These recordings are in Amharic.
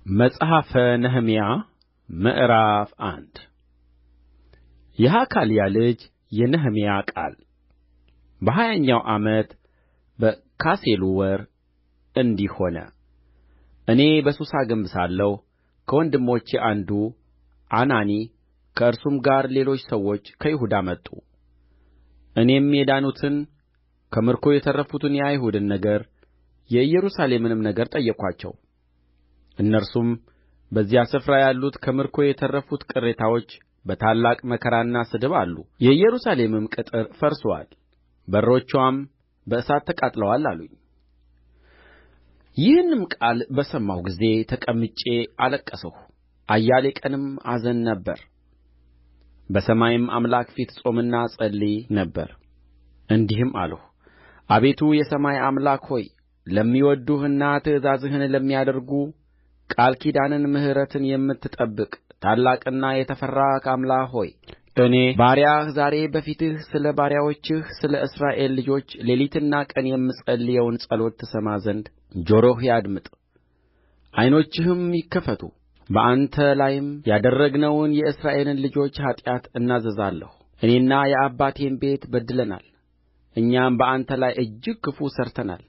መጽሐፈ ነህምያ ምዕራፍ 1 የሐካልያ ልጅ የነህምያ ቃል። በሀያኛው ዓመት በካሴሉ ወር እንዲህ ሆነ። እኔ በሱሳ ግንብ ሳለሁ ከወንድሞቼ አንዱ አናኒ ከእርሱም ጋር ሌሎች ሰዎች ከይሁዳ መጡ። እኔም የዳኑትን ከምርኮ የተረፉትን የአይሁድን ነገር የኢየሩሳሌምንም ነገር ጠየቅኋቸው። እነርሱም በዚያ ስፍራ ያሉት ከምርኮ የተረፉት ቅሬታዎች በታላቅ መከራና ስድብ አሉ፣ የኢየሩሳሌምም ቅጥር ፈርሶአል፣ በሮችዋም በእሳት ተቃጥለዋል አሉኝ። ይህንም ቃል በሰማሁ ጊዜ ተቀምጬ አለቀስሁ፣ አያሌ ቀንም አዝን ነበር። በሰማይም አምላክ ፊት እጾምና እጸልይ ነበር። እንዲህም አልሁ፣ አቤቱ የሰማይ አምላክ ሆይ፣ ለሚወድዱህና ትእዛዝህን ለሚያደርጉ ቃል ኪዳንንና ምሕረትን የምትጠብቅ ታላቅና የተፈራህ አምላክ ሆይ፣ እኔ ባሪያህ ዛሬ በፊትህ ስለ ባሪያዎችህ ስለ እስራኤል ልጆች ሌሊትና ቀን የምጸልየውን ጸሎት ትሰማ ዘንድ ጆሮህ ያድምጥ፣ ዓይኖችህም ይከፈቱ። በአንተ ላይም ያደረግነውን የእስራኤልን ልጆች ኃጢአት እናዘዛለሁ። እኔና የአባቴም ቤት በድለናል፣ እኛም በአንተ ላይ እጅግ ክፉ ሠርተናል።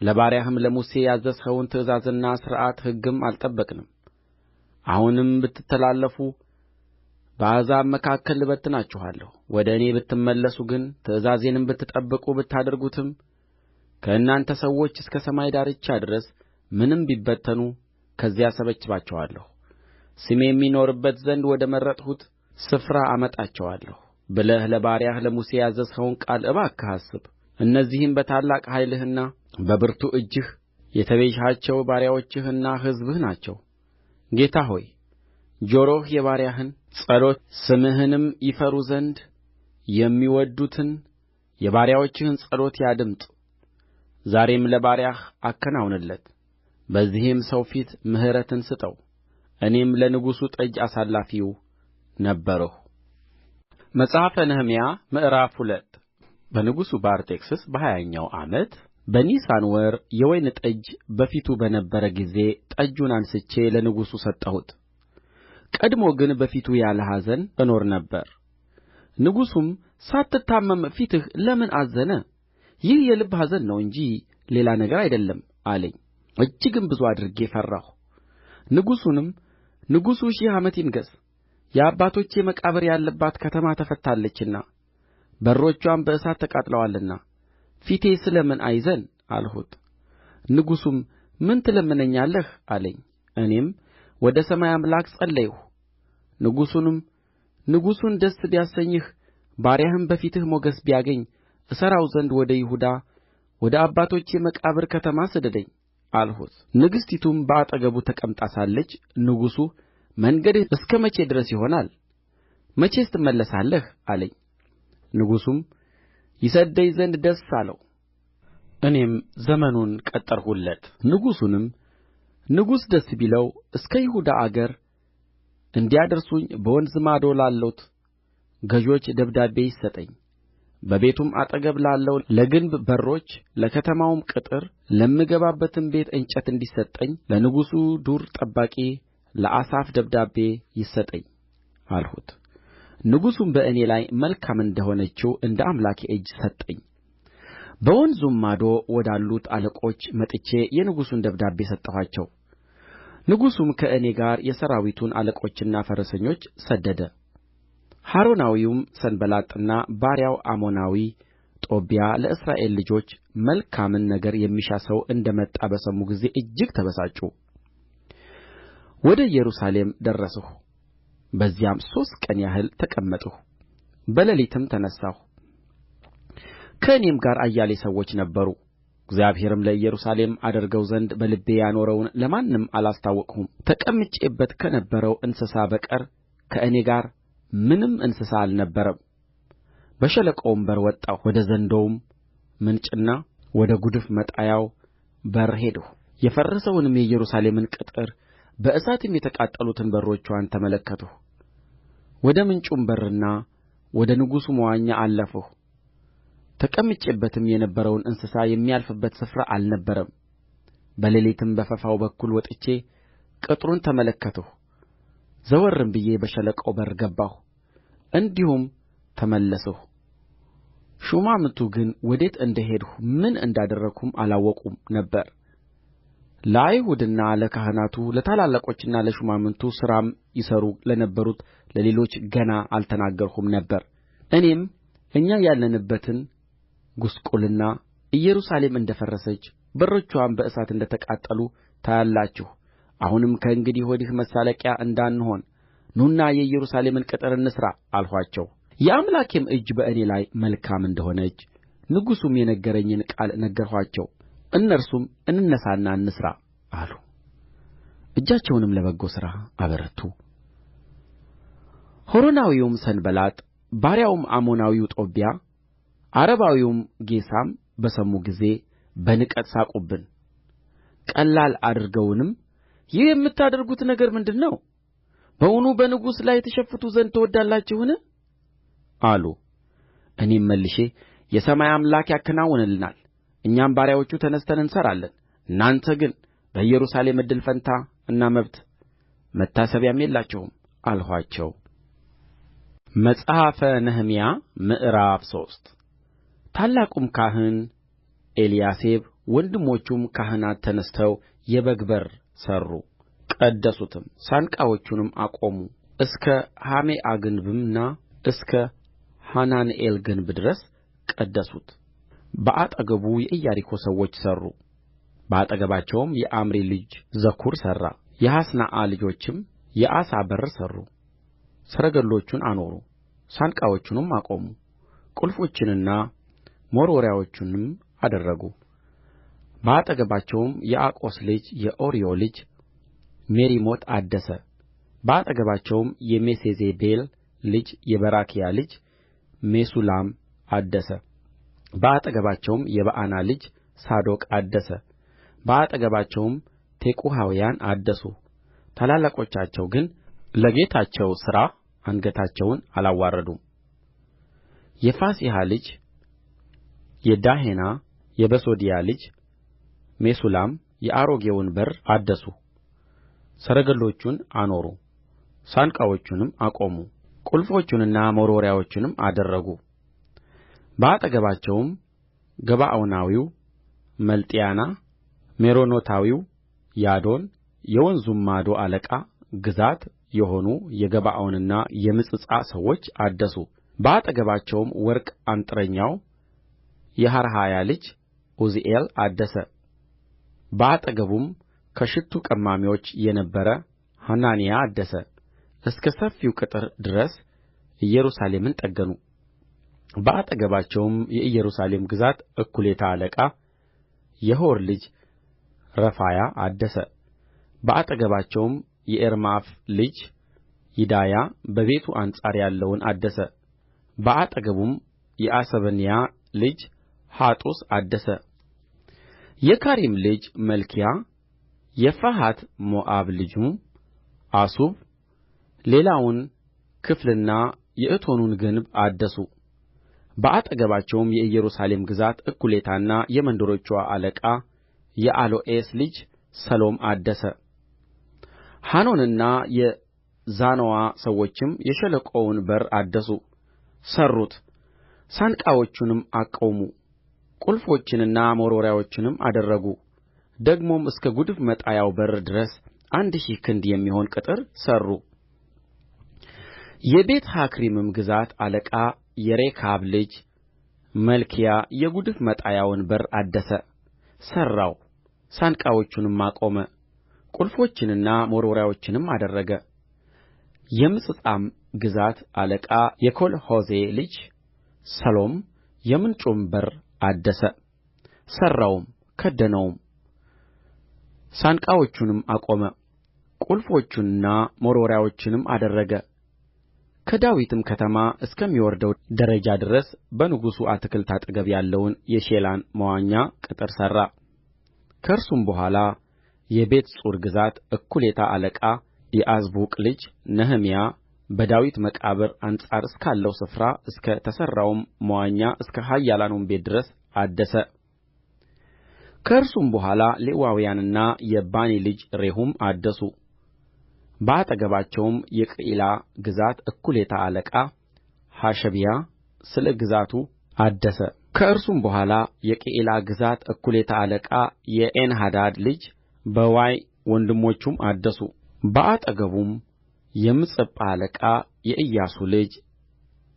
ለባሪያህም ለሙሴ ያዘዝኸውን ትእዛዝና ሥርዓት ሕግም አልጠበቅንም። አሁንም ብትተላለፉ በአሕዛብ መካከል እበትናችኋለሁ። ወደ እኔ ብትመለሱ ግን ትእዛዜንም ብትጠብቁ ብታደርጉትም ከእናንተ ሰዎች እስከ ሰማይ ዳርቻ ድረስ ምንም ቢበተኑ ከዚያ እሰበስባቸዋለሁ፣ ስሜም የሚኖርበት ዘንድ ወደ መረጥሁት ስፍራ አመጣቸዋለሁ ብለህ ለባሪያህ ለሙሴ ያዘዝኸውን ቃል እባክህ አስብ። እነዚህም በታላቅ ኃይልህና በብርቱ እጅህ የተቤዠሃቸው ባሪያዎችህና ሕዝብህ ናቸው። ጌታ ሆይ፣ ጆሮህ የባሪያህን ጸሎት ስምህንም ይፈሩ ዘንድ የሚወድዱትን የባሪያዎችህን ጸሎት ያድምጥ። ዛሬም ለባሪያህ አከናውንለት፣ በዚህም ሰው ፊት ምሕረትን ስጠው። እኔም ለንጉሡ ጠጅ አሳላፊው ነበርሁ። መጽሐፈ ነህምያ ምዕራፍ 2 በንጉሡ በአርጤክስስ በሀያኛው ዓመት በኒሳን ወር የወይን ጠጅ በፊቱ በነበረ ጊዜ ጠጁን አንሥቼ ለንጉሡ ሰጠሁት። ቀድሞ ግን በፊቱ ያለ ኀዘን እኖር ነበር። ንጉሡም ሳትታመም ፊትህ ለምን አዘነ? ይህ የልብ ኀዘን ነው እንጂ ሌላ ነገር አይደለም አለኝ። እጅግም ብዙ አድርጌ ፈራሁ። ንጉሡንም ንጉሡ ሺህ ዓመት ይንገሥ፣ የአባቶቼ መቃብር ያለባት ከተማ ተፈትታለችና በሮችዋም በእሳት ተቃጥለዋልና ፊቴ ስለ ምን አይዘን አልሁት። ንጉሡም ምን ትለምነኛለህ አለኝ። እኔም ወደ ሰማይ አምላክ ጸለይሁ። ንጉሡን ደስ ቢያሰኝህ ባሪያህም በፊትህ ሞገስ ቢያገኝ እሠራው ዘንድ ወደ ይሁዳ ወደ አባቶቼ መቃብር ከተማ ስደደኝ አልሁት። ንግሥቲቱም በአጠገቡ ተቀምጣ ሳለች ንጉሡ መንገድህ እስከ መቼ ድረስ ይሆናል? መቼስ ትመለሳለህ አለኝ። ንጉሡም ይሰድደኝ ዘንድ ደስ አለው። እኔም ዘመኑን ቀጠርሁለት። ንጉሥ ደስ ቢለው እስከ ይሁዳ አገር እንዲያደርሱኝ በወንዝ ማዶ ላሉት ገዦች ደብዳቤ ይሰጠኝ። በቤቱም አጠገብ ላለው ለግንብ በሮች ለከተማውም ቅጥር ለምገባበትም ቤት እንጨት እንዲሰጠኝ ለንጉሡ ዱር ጠባቂ ለአሳፍ ደብዳቤ ይሰጠኝ አልሁት። ንጉሡም በእኔ ላይ መልካም እንደ ሆነችው እንደ አምላኬ እጅ ሰጠኝ። በወንዙም ማዶ ወዳሉት አለቆች መጥቼ የንጉሡን ደብዳቤ ሰጠኋቸው። ንጉሡም ከእኔ ጋር የሠራዊቱን አለቆችና ፈረሰኞች ሰደደ። ሖሮናዊውም ሰንባላጥና ባሪያው አሞናዊ ጦብያ ለእስራኤል ልጆች መልካምን ነገር የሚሻ ሰው እንደ መጣ በሰሙ ጊዜ እጅግ ተበሳጩ። ወደ ኢየሩሳሌም ደረስሁ። በዚያም 3 ቀን ያህል ተቀመጥሁ። በሌሊትም ተነሣሁ፣ ከእኔም ጋር አያሌ ሰዎች ነበሩ። እግዚአብሔርም ለኢየሩሳሌም አደርገው ዘንድ በልቤ ያኖረውን ለማንም አላስታወቅሁም። ተቀምጬበት ከነበረው እንስሳ በቀር ከእኔ ጋር ምንም እንስሳ አልነበረም። በሸለቆውም በር ወጣሁ። ወደ ዘንዶውም ምንጭና ወደ ጕድፍ መጣያው በር ሄድሁ። የፈረሰውንም የኢየሩሳሌምን ቅጥር በእሳትም የተቃጠሉትን በሮችዋን ተመለከትሁ። ወደ ምንጩም በርና ወደ ንጉሡ መዋኛ አለፍሁ። ተቀምጬበትም የነበረውን እንስሳ የሚያልፍበት ስፍራ አልነበረም። በሌሊትም በፈፋው በኩል ወጥቼ ቅጥሩን ተመለከትሁ፣ ዘወርም ብዬ በሸለቆው በር ገባሁ፣ እንዲሁም ተመለስሁ። ሹማምቱ ግን ወዴት እንደ ሄድሁ ምን እንዳደረግሁም አላወቁም ነበር። ለአይሁድና ለካህናቱ ለታላላቆችና ለሹማምቱ ሥራም ይሠሩ ለነበሩት ለሌሎች ገና አልተናገርሁም ነበር። እኔም እኛ ያለንበትን ጕስቍልና ኢየሩሳሌም እንደ ፈረሰች በሮችዋም በእሳት እንደ ተቃጠሉ ታያላችሁ። አሁንም ከእንግዲህ ወዲህ መሳለቂያ እንዳንሆን ኑና የኢየሩሳሌምን ቅጥር እንሥራ አልኋቸው። የአምላኬም እጅ በእኔ ላይ መልካም እንደ ሆነች ንጉሡም የነገረኝን ቃል ነገርኋቸው። እነርሱም እንነሣና እንሥራ አሉ። እጃቸውንም ለበጎ ሥራ አበረቱ። ሖሮናዊውም ሰንባላጥ፣ ባሪያውም አሞናዊው ጦብያ፣ ዓረባዊውም ጌሳም በሰሙ ጊዜ በንቀት ሳቁብን። ቀላል አድርገውንም ይህ የምታደርጉት ነገር ምንድር ነው? በውኑ በንጉሥ ላይ ትሸፍቱ ዘንድ ትወድዳላችሁን? አሉ። እኔም መልሼ የሰማይ አምላክ ያከናውንልናል፣ እኛም ባሪያዎቹ ተነሥተን እንሠራለን። እናንተ ግን በኢየሩሳሌም እድል ፈንታና መብት መታሰቢያም የላችሁም አልኋቸው። መጽሐፈ ነህምያ ምዕራፍ 3 ታላቁም ካህን ኤልያሴብ ወንድሞቹም ካህናት ተነሥተው የበግ በር ሠሩ፣ ቀደሱትም፣ ሳንቃዎቹንም አቆሙ። እስከ ሐሜአ ግንብና እስከ ሐናንኤል ግንብ ድረስ ቀደሱት። በአጠገቡ የኢያሪኮ ሰዎች ሠሩ። በአጠገባቸውም የአምሪ ልጅ ዘኩር ሠራ። የሃስናአ ልጆችም የዓሣ በር ሠሩ። ሰረገሎቹን አኖሩ፣ ሳንቃዎቹንም አቆሙ፣ ቍልፎቹንና መወርወሪያዎቹንም አደረጉ። በአጠገባቸውም የአቆስ ልጅ የኦርዮ ልጅ ሜሪሞት አደሰ። በአጠገባቸውም የሜሴዜቤል ልጅ የበራክያ ልጅ ሜሱላም አደሰ። በአጠገባቸውም የበዓና ልጅ ሳዶቅ አደሰ። በአጠገባቸውም ቴቁሐውያን አደሱ። ታላላቆቻቸው ግን ለጌታቸው ሥራ አንገታቸውን አላዋረዱም። የፋሴሐ ልጅ የዳሄና የበሶድያ ልጅ ሜሱላም የአሮጌውን በር አደሱ። ሰረገሎቹን አኖሩ፣ ሳንቃዎቹንም አቆሙ፣ ቍልፎቹንና መወርወሪያዎቹንም አደረጉ። በአጠገባቸውም ገባዖናዊው መልጥያና፣ ሜሮኖታዊው ያዶን፣ የወንዙም ማዶ አለቃ ግዛት የሆኑ የገባዖንና የምጽጳ ሰዎች አደሱ። በአጠገባቸውም ወርቅ አንጥረኛው የሐርሃያ ልጅ ዑዝኤል አደሰ። በአጠገቡም ከሽቱ ቀማሚዎች የነበረ ሐናንያ አደሰ። እስከ ሰፊው ቅጥር ድረስ ኢየሩሳሌምን ጠገኑ። በአጠገባቸውም የኢየሩሳሌም ግዛት እኵሌታ አለቃ የሆር ልጅ ረፋያ አደሰ። በአጠገባቸውም የኤርማፍ ልጅ ይዳያ በቤቱ አንጻር ያለውን አደሰ። በአጠገቡም የአሰበንያ ልጅ ሐጡስ አደሰ። የካሪም ልጅ መልክያ፣ የፈሐት ሞዓብ ልጁም አሱብ ሌላውን ክፍልና የእቶኑን ግንብ አደሱ። በአጠገባቸውም የኢየሩሳሌም ግዛት እኵሌታና የመንደሮችዋ አለቃ የአሎኤስ ልጅ ሰሎም አደሰ። ሐኖንና የዛኖዋ ሰዎችም የሸለቆውን በር አደሱ፣ ሠሩት፣ ሳንቃዎቹንም አቆሙ፣ ቍልፎቹንና መወርወሪያዎቹንም አደረጉ። ደግሞም እስከ ጕድፍ መጣያው በር ድረስ 1000 ክንድ የሚሆን ቅጥር ሠሩ። የቤትሐካሪምም ግዛት አለቃ የሬካብ ልጅ መልክያ የጕድፍ መጣያውን በር አደሰ፣ ሠራው፣ ሳንቃዎቹንም አቆመ፣ ቍልፎቹንና መወርወሪያዎቹንም አደረገ። የምጽጳም ግዛት አለቃ የኮልሖዜ ልጅ ሰሎም የምንጩን በር አደሰ፣ ሠራውም፣ ከደነውም፣ ሳንቃዎቹንም አቆመ፣ ቍልፎቹንና መወርወሪያዎቹንም አደረገ። ከዳዊትም ከተማ እስከሚወርደው ደረጃ ድረስ በንጉሡ አትክልት አጠገብ ያለውን የሼላን መዋኛ ቅጥር ሠራ። ከእርሱም በኋላ የቤት ጹር ግዛት እኵሌታ አለቃ የዓዝቡቅ ልጅ ነህምያ በዳዊት መቃብር አንጻር እስካለው ስፍራ እስከ ተሠራውም መዋኛ እስከ ኃያላኑም ቤት ድረስ አደሰ። ከእርሱም በኋላ ሌዋውያንና የባኒ ልጅ ሬሁም አደሱ። በአጠገባቸውም የቅዒላ ግዛት እኩሌታ አለቃ ሐሸብያ ስለ ግዛቱ አደሰ ከእርሱም በኋላ የቅዒላ ግዛት እኩሌታ አለቃ የኤንሐዳድ ልጅ በዋይ ወንድሞቹም አደሱ በአጠገቡም የምጽጳ አለቃ የኢያሱ ልጅ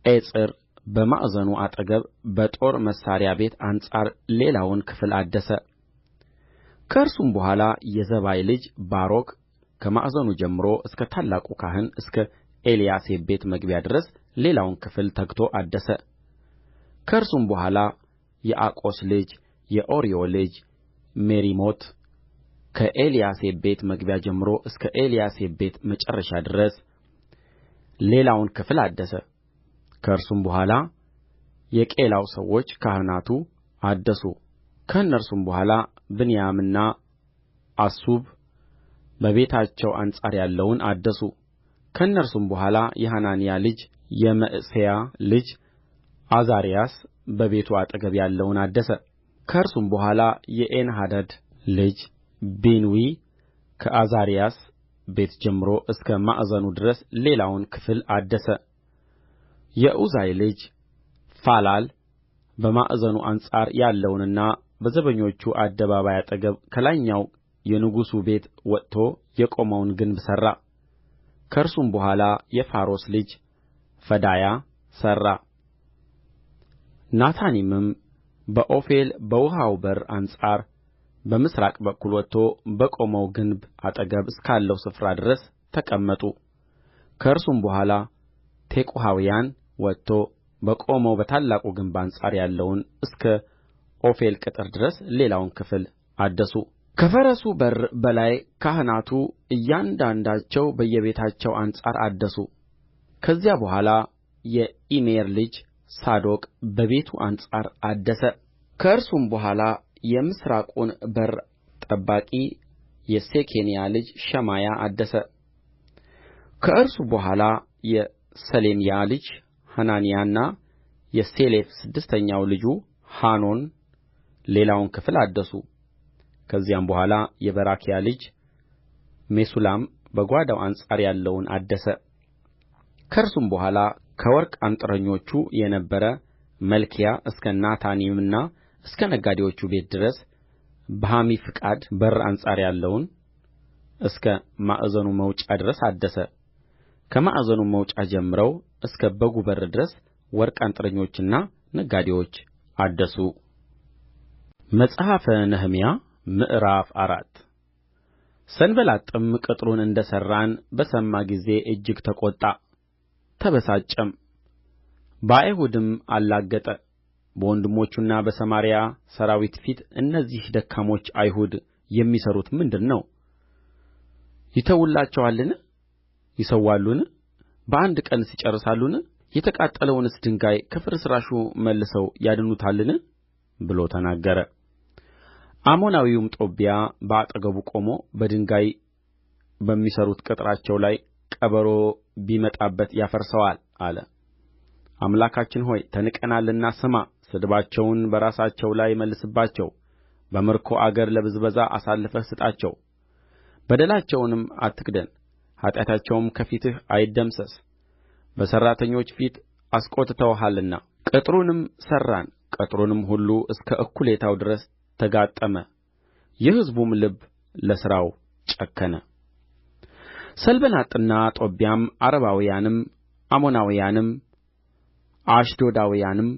ኤጽር በማዕዘኑ አጠገብ በጦር መሣሪያ ቤት አንጻር ሌላውን ክፍል አደሰ ከእርሱም በኋላ የዘባይ ልጅ ባሮክ ከማዕዘኑ ጀምሮ እስከ ታላቁ ካህን እስከ ኤልያሴብ ቤት መግቢያ ድረስ ሌላውን ክፍል ተግቶ አደሰ ከእርሱም በኋላ የአቆስ ልጅ የኦርዮ ልጅ ሜሪሞት ከኤልያሴብ ቤት መግቢያ ጀምሮ እስከ ኤልያሴብ ቤት መጨረሻ ድረስ ሌላውን ክፍል አደሰ ከእርሱም በኋላ የቄላው ሰዎች ካህናቱ አደሱ ከእነርሱም በኋላ ብንያምና አሱብ በቤታቸው አንጻር ያለውን አደሱ ከእነርሱም በኋላ የሐናንያ ልጅ የመዕሤያ ልጅ ዓዛርያስ በቤቱ አጠገብ ያለውን አደሰ ከእርሱም በኋላ የኤንሐደድ ልጅ ቢንዊ ከዓዛርያስ ቤት ጀምሮ እስከ ማዕዘኑ ድረስ ሌላውን ክፍል አደሰ የኡዛይ ልጅ ፋላል በማዕዘኑ አንጻር ያለውንና በዘበኞቹ አደባባይ አጠገብ ከላይኛው የንጉሡ ቤት ወጥቶ የቆመውን ግንብ ሠራ ከእርሱም በኋላ የፋሮስ ልጅ ፈዳያ ሠራ ናታኒምም በዖፌል በውኃው በር አንጻር በምሥራቅ በኩል ወጥቶ በቆመው ግንብ አጠገብ እስካለው ስፍራ ድረስ ተቀመጡ ከእርሱም በኋላ ቴቁሐውያን ወጥቶ በቆመው በታላቁ ግንብ አንጻር ያለውን እስከ ዖፌል ቅጥር ድረስ ሌላውን ክፍል አደሱ ከፈረሱ በር በላይ ካህናቱ እያንዳንዳቸው በየቤታቸው አንጻር አደሱ ከዚያ በኋላ የኢሜር ልጅ ሳዶቅ በቤቱ አንጻር አደሰ ከእርሱም በኋላ የምሥራቁን በር ጠባቂ የሴኬንያ ልጅ ሸማያ አደሰ ከእርሱ በኋላ የሰሌምያ ልጅ ሐናንያና የሴሌፍ ስድስተኛው ልጁ ሐኖን ሌላውን ክፍል አደሱ ከዚያም በኋላ የበራክያ ልጅ ሜሱላም በጓዳው አንጻር ያለውን አደሰ ከእርሱም በኋላ ከወርቅ አንጥረኞቹ የነበረ መልክያ እስከ ናታኒምና እስከ ነጋዴዎቹ ቤት ድረስ በሐሚፍቃድ በር አንጻር ያለውን እስከ ማዕዘኑ መውጫ ድረስ አደሰ ከማዕዘኑም መውጫ ጀምረው እስከ በጉ በር ድረስ ወርቅ አንጥረኞችና ነጋዴዎች አደሱ መጽሐፈ ነህምያ ምዕራፍ 4 ሰንባላጥም ቅጥሩን እንደ ሠራን በሰማ ጊዜ እጅግ ተቈጣ ተበሳጨም በአይሁድም አላገጠ በወንድሞቹና በሰማርያ ሠራዊት ፊት እነዚህ ደካሞች አይሁድ የሚሠሩት ምንድር ነው ይተዉላቸዋልን ይሠዋሉን በአንድ ቀንስ ይጨርሳሉን የተቃጠለውንስ ድንጋይ ከፍርስራሹ መልሰው ያድኑታልን ብሎ ተናገረ አሞናዊውም ጦብያ በአጠገቡ ቆሞ በድንጋይ በሚሠሩት ቅጥራቸው ላይ ቀበሮ ቢመጣበት ያፈርሰዋል አለ አምላካችን ሆይ ተንቀናልና ስማ ስድባቸውን በራሳቸው ላይ መልስባቸው በምርኮ አገር ለብዝበዛ አሳልፈህ ስጣቸው በደላቸውንም አትክደን ኃጢአታቸውም ከፊትህ አይደምሰስ በሠራተኞች ፊት አስቈጥተውሃልና ቅጥሩንም ሠራን ቅጥሩንም ሁሉ እስከ እኵሌታው ድረስ ተጋጠመ የሕዝቡም ልብ ለሥራው ጨከነ ሰንባላጥና ጦብያም ዓረባውያንም አሞናውያንም አሽዶዳውያንም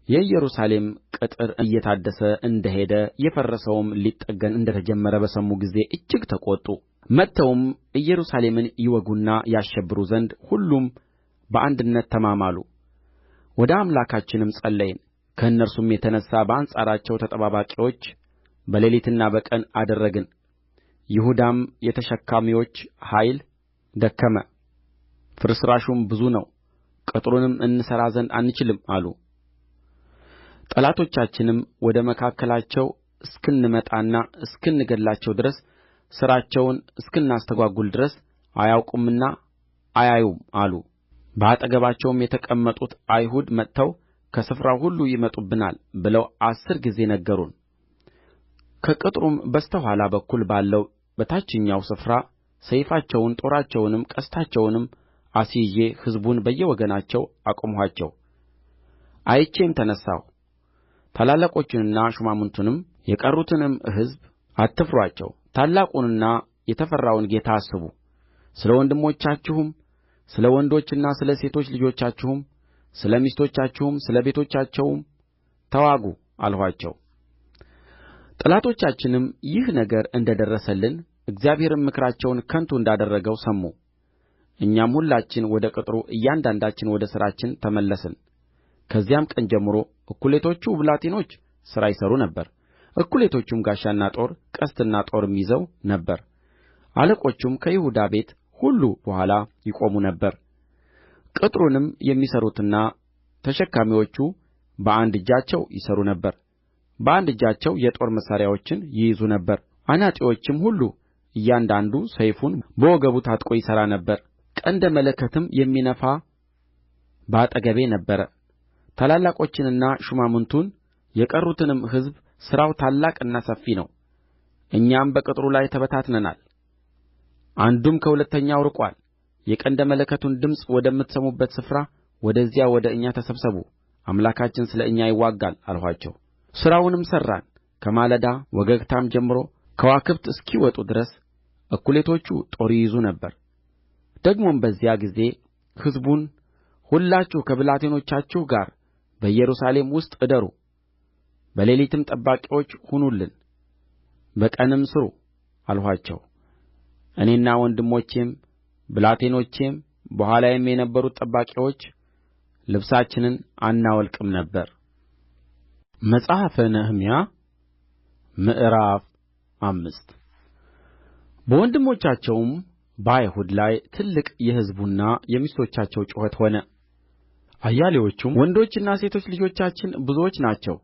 የኢየሩሳሌም ቅጥር እየታደሰ እንደ ሄደ የፈረሰውም ሊጠገን እንደ ተጀመረ በሰሙ ጊዜ እጅግ ተቈጡ መጥተውም ኢየሩሳሌምን ይወጉና ያሸብሩ ዘንድ ሁሉም በአንድነት ተማማሉ ወደ አምላካችንም ጸለይን ከእነርሱም የተነሣ በአንጻራቸው ተጠባባቂዎች በሌሊትና በቀን አደረግን ይሁዳም የተሸካሚዎች ኃይል ደከመ ፍርስራሹም ብዙ ነው ቅጥሩንም እንሠራ ዘንድ አንችልም አሉ ጠላቶቻችንም ወደ መካከላቸው እስክንመጣና እስክንገድላቸው ድረስ ሥራቸውን እስክናስተጓጕል ድረስ አያውቁምና አያዩም አሉ በአጠገባቸውም የተቀመጡት አይሁድ መጥተው ከስፍራው ሁሉ ይመጡብናል ብለው 10 ጊዜ ነገሩን ከቅጥሩም በስተ ኋላ በኩል ባለው በታችኛው ስፍራ ሰይፋቸውን ጦራቸውንም ቀስታቸውንም አስይዤ ሕዝቡን በየወገናቸው አቆምኋቸው። አይቼም ተነሣሁ። ታላላቆቹንና ሹማምቱንም የቀሩትንም ሕዝብ አትፍሩአቸው፣ ታላቁንና የተፈራውን ጌታ አስቡ። ስለ ወንድሞቻችሁም ስለ ወንዶችና ስለ ሴቶች ልጆቻችሁም ስለ ሚስቶቻችሁም ስለ ቤቶቻቸውም ተዋጉ አልኋቸው። ጠላቶቻችንም ይህ ነገር እንደ ደረሰልን እግዚአብሔርም ምክራቸውን ከንቱ እንዳደረገው ሰሙ። እኛም ሁላችን ወደ ቅጥሩ እያንዳንዳችን ወደ ሥራችን ተመለስን። ከዚያም ቀን ጀምሮ እኵሌቶቹ ብላቴኖች ሥራ ይሠሩ ነበር፣ እኵሌቶቹም ጋሻና ጦር ቀስትና ጦርም ይዘው ነበር። አለቆቹም ከይሁዳ ቤት ሁሉ በኋላ ይቆሙ ነበር። ቅጥሩንም የሚሠሩትና ተሸካሚዎቹ በአንድ እጃቸው ይሠሩ ነበር፣ በአንድ እጃቸው የጦር መሣሪያዎችን ይይዙ ነበር። አናጢዎችም ሁሉ እያንዳንዱ ሰይፉን በወገቡ ታጥቆ ይሠራ ነበር። ቀንደ መለከትም የሚነፋ በአጠገቤ ነበረ። ታላላቆችንና ሹማምቱን የቀሩትንም ሕዝብ ሥራው ታላቅና ሰፊ ነው፣ እኛም በቅጥሩ ላይ ተበታትነናል፣ አንዱም ከሁለተኛው ርቆአል። የቀንደ መለከቱን ድምፅ ወደምትሰሙበት ስፍራ ወደዚያ ወደ እኛ ተሰብሰቡ፣ አምላካችን ስለ እኛ ይዋጋል አልኋቸው። ሥራውንም ሠራን። ከማለዳ ወገግታም ጀምሮ ከዋክብት እስኪወጡ ድረስ እኵሌቶቹ ጦር ይይዙ ነበር። ደግሞም በዚያ ጊዜ ሕዝቡን ሁላችሁ ከብላቴኖቻችሁ ጋር በኢየሩሳሌም ውስጥ እደሩ፣ በሌሊትም ጠባቂዎች ሁኑልን፣ በቀንም ሥሩ አልኋቸው። እኔና ወንድሞቼም ብላቴኖቼም በኋላዬም የነበሩት ጠባቂዎች ልብሳችንን አናወልቅም ነበር። መጽሐፈ ነህምያ ምዕራፍ 5 በወንድሞቻቸውም በአይሁድ ላይ ትልቅ የሕዝቡና የሚስቶቻቸው ጩኸት ሆነ። አያሌዎቹም ወንዶችና ሴቶች ልጆቻችን ብዙዎች ናቸው፣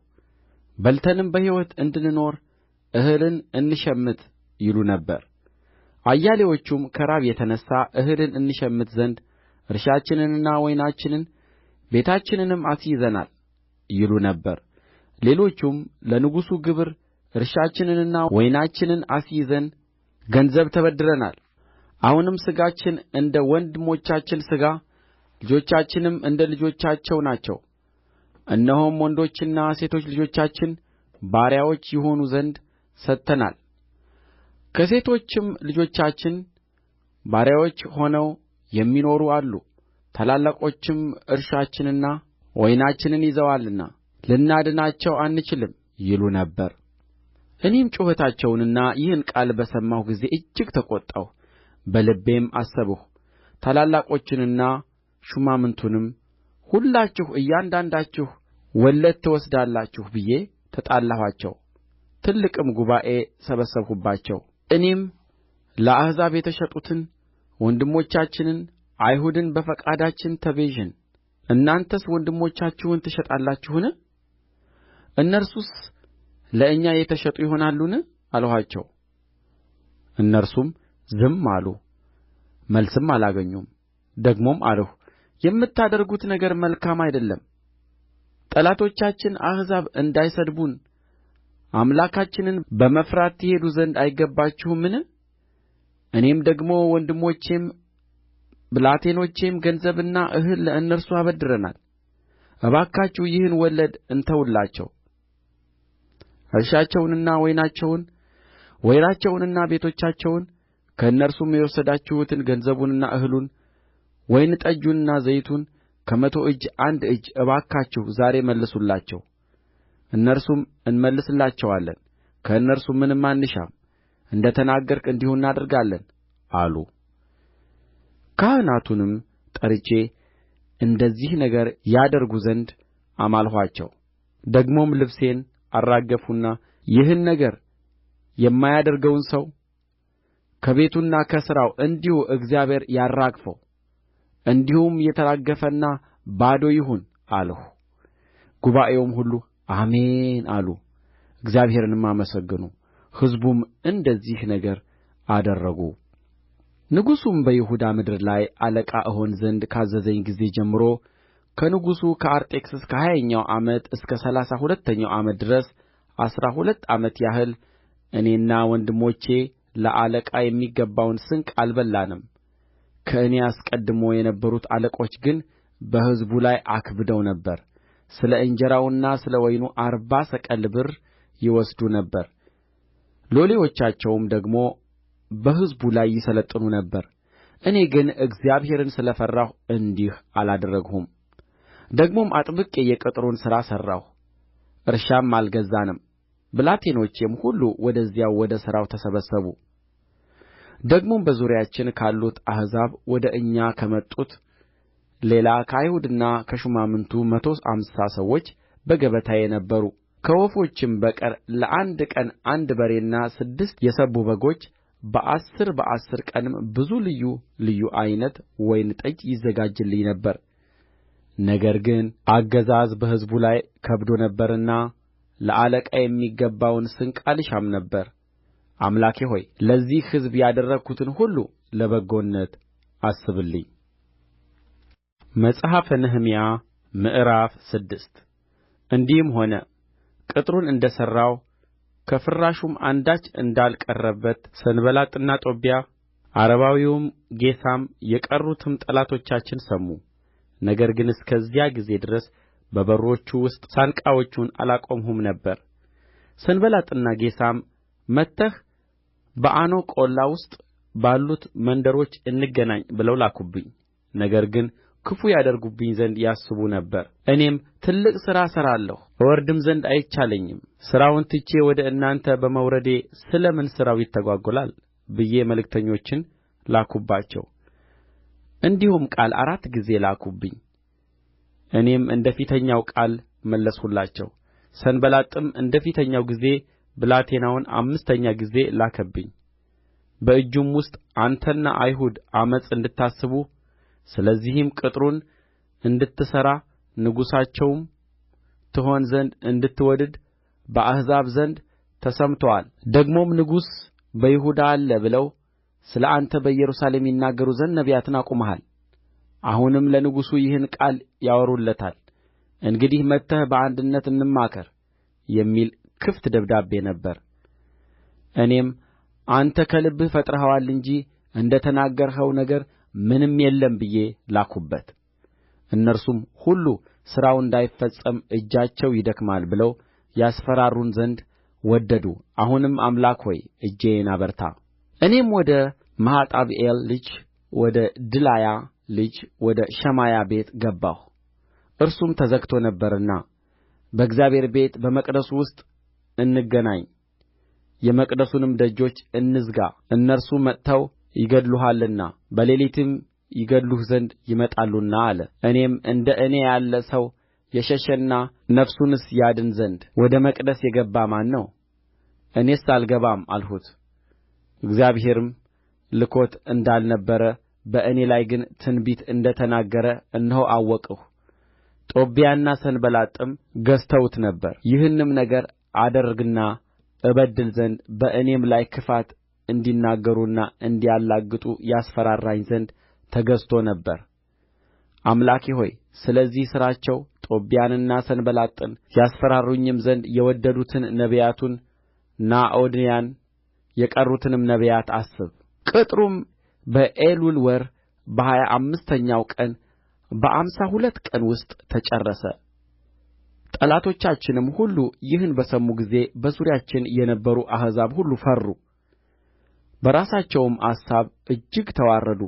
በልተንም በሕይወት እንድንኖር እህልን እንሸምት ይሉ ነበር። አያሌዎቹም ከራብ የተነሣ እህልን እንሸምት ዘንድ እርሻችንንና ወይናችንን ቤታችንንም አስይዘናል ይሉ ነበር። ሌሎቹም ለንጉሡ ግብር እርሻችንንና ወይናችንን አስይዘን ገንዘብ ተበድረናል። አሁንም ሥጋችን እንደ ወንድሞቻችን ሥጋ ልጆቻችንም እንደ ልጆቻቸው ናቸው። እነሆም ወንዶችና ሴቶች ልጆቻችን ባሪያዎች ይሆኑ ዘንድ ሰጥተናል። ከሴቶችም ልጆቻችን ባሪያዎች ሆነው የሚኖሩ አሉ። ታላላቆችም እርሻችንና ወይናችንን ይዘዋልና ልናድናቸው አንችልም ይሉ ነበር። እኔም ጩኸታቸውንና ይህን ቃል በሰማሁ ጊዜ እጅግ ተቈጣሁ። በልቤም አሰብሁ፣ ታላላቆቹንና ሹማምቱንም ሁላችሁ እያንዳንዳችሁ ወለድ ትወስዳላችሁ ብዬ ተጣላኋቸው። ትልቅም ጉባኤ ሰበሰብሁባቸው። እኔም ለአሕዛብ የተሸጡትን ወንድሞቻችንን አይሁድን በፈቃዳችን ተቤዠን፣ እናንተስ ወንድሞቻችሁን ትሸጣላችሁን? እነርሱስ ለእኛ የተሸጡ ይሆናሉን አልኋቸው። እነርሱም ዝም አሉ፣ መልስም አላገኙም። ደግሞም አልሁ፣ የምታደርጉት ነገር መልካም አይደለም። ጠላቶቻችን አሕዛብ እንዳይሰድቡን አምላካችንን በመፍራት ትሄዱ ዘንድ አይገባችሁምን? እኔም ደግሞ ወንድሞቼም ብላቴኖቼም ገንዘብና እህል ለእነርሱ አበድረናል። እባካችሁ ይህን ወለድ እንተውላቸው። እርሻቸውንና ወይናቸውንና ቤቶቻቸውን ከእነርሱም የወሰዳችሁትን ገንዘቡንና እህሉን ወይን ጠጁንና ዘይቱን ከመቶ እጅ አንድ እጅ እባካችሁ ዛሬ መልሱላቸው። እነርሱም እንመልስላቸዋለን፣ ከእነርሱ ምንም አንሻም፣ እንደ ተናገርህ እንዲሁ እናደርጋለን አሉ። ካህናቱንም ጠርቼ እንደዚህ ነገር ያደርጉ ዘንድ አማልኋቸው። ደግሞም ልብሴን አራገፍሁና ይህን ነገር የማያደርገውን ሰው ከቤቱና ከሥራው እንዲሁ እግዚአብሔር ያራግፈው፣ እንዲሁም የተራገፈና ባዶ ይሁን አልሁ። ጉባኤውም ሁሉ አሜን አሉ፣ እግዚአብሔርንም አመሰገኑ። ሕዝቡም እንደዚህ ነገር አደረጉ። ንጉሡም በይሁዳ ምድር ላይ አለቃ እሆን ዘንድ ካዘዘኝ ጊዜ ጀምሮ ከንጉሡ ከአርጤክስስ ከ20ኛው ዓመት እስከ 32ኛው ዓመት ድረስ 12 ዓመት ያህል እኔና ወንድሞቼ ለአለቃ የሚገባውን ስንቅ አልበላንም። ከእኔ አስቀድሞ የነበሩት አለቆች ግን በሕዝቡ ላይ አክብደው ነበር። ስለ እንጀራውና ስለ ወይኑ 40 ሰቅል ብር ይወስዱ ነበር። ሎሌዎቻቸውም ደግሞ በሕዝቡ ላይ ይሠለጥኑ ነበር። እኔ ግን እግዚአብሔርን ስለ ፈራሁ እንዲህ አላደረግሁም። ደግሞም አጥብቄ የቅጥሩን ሥራ ሠራሁ፣ እርሻም አልገዛንም። ብላቴኖቼም ሁሉ ወደዚያው ወደ ሥራው ተሰበሰቡ። ደግሞም በዙሪያችን ካሉት አሕዛብ ወደ እኛ ከመጡት ሌላ ከአይሁድና ከሹማምቱ 150 ሰዎች በገበታዬ ነበሩ። ከወፎችም በቀር ለአንድ ቀን 1 በሬና 6 የሰቡ በጎች፣ በ10 ቀንም ብዙ ልዩ ልዩ ዓይነት ወይን ጠጅ ይዘጋጅልኝ ነበር። ነገር ግን አገዛዝ በሕዝቡ ላይ ከብዶ ነበርና ለአለቃ የሚገባውን ስንቅ አልሻም ነበር። አምላኬ ሆይ ለዚህ ሕዝብ ያደረግሁትን ሁሉ ለበጎነት አስብልኝ። መጽሐፈ ነህምያ ምዕራፍ 6 እንዲህም ሆነ ቅጥሩን እንደ ሠራሁ ከፍራሹም አንዳች እንዳልቀረበት ሰንባላጥና ጦብያ ዓረባዊውም ጌሳም የቀሩትም ጠላቶቻችን ሰሙ። ነገር ግን እስከዚያ ጊዜ ድረስ በበሮቹ ውስጥ ሳንቃዎቹን አላቆምሁም ነበር። ሰንባላጥና ጌሳም መጥተህ በኦኖ ቈላ ውስጥ ባሉት መንደሮች እንገናኝ ብለው ላኩብኝ። ነገር ግን ክፉ ያደርጉብኝ ዘንድ ያስቡ ነበር። እኔም ትልቅ ሥራ እሠራለሁ እወርድም ዘንድ አይቻለኝም። ሥራውን ትቼ ወደ እናንተ በመውረዴ ስለ ምን ሥራው ይታጐላል ብዬ መልእክተኞችን ላክሁባቸው። እንዲሁም ቃል 4 ጊዜ ላኩብኝ። እኔም እንደ ፊተኛው ቃል መለስሁላቸው። ሰንባላጥም እንደ ፊተኛው ጊዜ ብላቴናውን 5ኛ ጊዜ ላከብኝ። በእጁም ውስጥ አንተና አይሁድ ዓመፅ እንድታስቡ ስለዚህም ቅጥሩን እንድትሠራ ንጉሣቸውም ትሆን ዘንድ እንድትወድድ በአሕዛብ ዘንድ ተሰምቶአል። ደግሞም ንጉሥ በይሁዳ አለ ብለው ስለ አንተ በኢየሩሳሌም ይናገሩ ዘንድ ነቢያትን አቁመሃል። አሁንም ለንጉሡ ይህን ቃል ያወሩለታል። እንግዲህ መጥተህ በአንድነት እንማከር የሚል ክፍት ደብዳቤ ነበረ። እኔም አንተ ከልብህ ፈጥረኸዋል እንጂ እንደ ተናገርኸው ነገር ምንም የለም ብዬ ላክሁበት። እነርሱም ሁሉ ሥራው እንዳይፈጸም እጃቸው ይደክማል ብለው ያስፈራሩን ዘንድ ወደዱ። አሁንም አምላክ ሆይ እጄን አበርታ። እኔም ወደ መሔጣብኤል ልጅ ወደ ድላያ ልጅ ወደ ሸማያ ቤት ገባሁ። እርሱም ተዘግቶ ነበርና በእግዚአብሔር ቤት በመቅደሱ ውስጥ እንገናኝ፣ የመቅደሱንም ደጆች እንዝጋ፣ እነርሱ መጥተው ይገድሉሃልና በሌሊትም ይገድሉህ ዘንድ ይመጣሉና አለ። እኔም እንደ እኔ ያለ ሰው የሸሸና ነፍሱንስ ያድን ዘንድ ወደ መቅደስ የገባ ማን ነው? እኔስ አልገባም አልሁት። እግዚአብሔርም ልኮት እንዳልነበረ በእኔ ላይ ግን ትንቢት እንደ ተናገረ እነሆ አወቅሁ። ጦብያና ሰንባላጥም ገዝተውት ነበር። ይህንም ነገር አደርግና እበድል ዘንድ በእኔም ላይ ክፋት እንዲናገሩና እንዲያላግጡ ያስፈራራኝ ዘንድ ተገዝቶ ነበር። አምላኬ ሆይ ስለዚህ ሥራቸው ጦብያንና ሰንባላጥን ያስፈራሩኝም ዘንድ የወደዱትን ነቢያቱን ኖዓድያን የቀሩትንም ነቢያት አስብ። ቅጥሩም በኤሉል ወር በ25ኛው ቀን በ52 ቀን ውስጥ ተጨረሰ። ጠላቶቻችንም ሁሉ ይህን በሰሙ ጊዜ በዙሪያችን የነበሩ አሕዛብ ሁሉ ፈሩ፣ በራሳቸውም አሳብ እጅግ ተዋረዱ።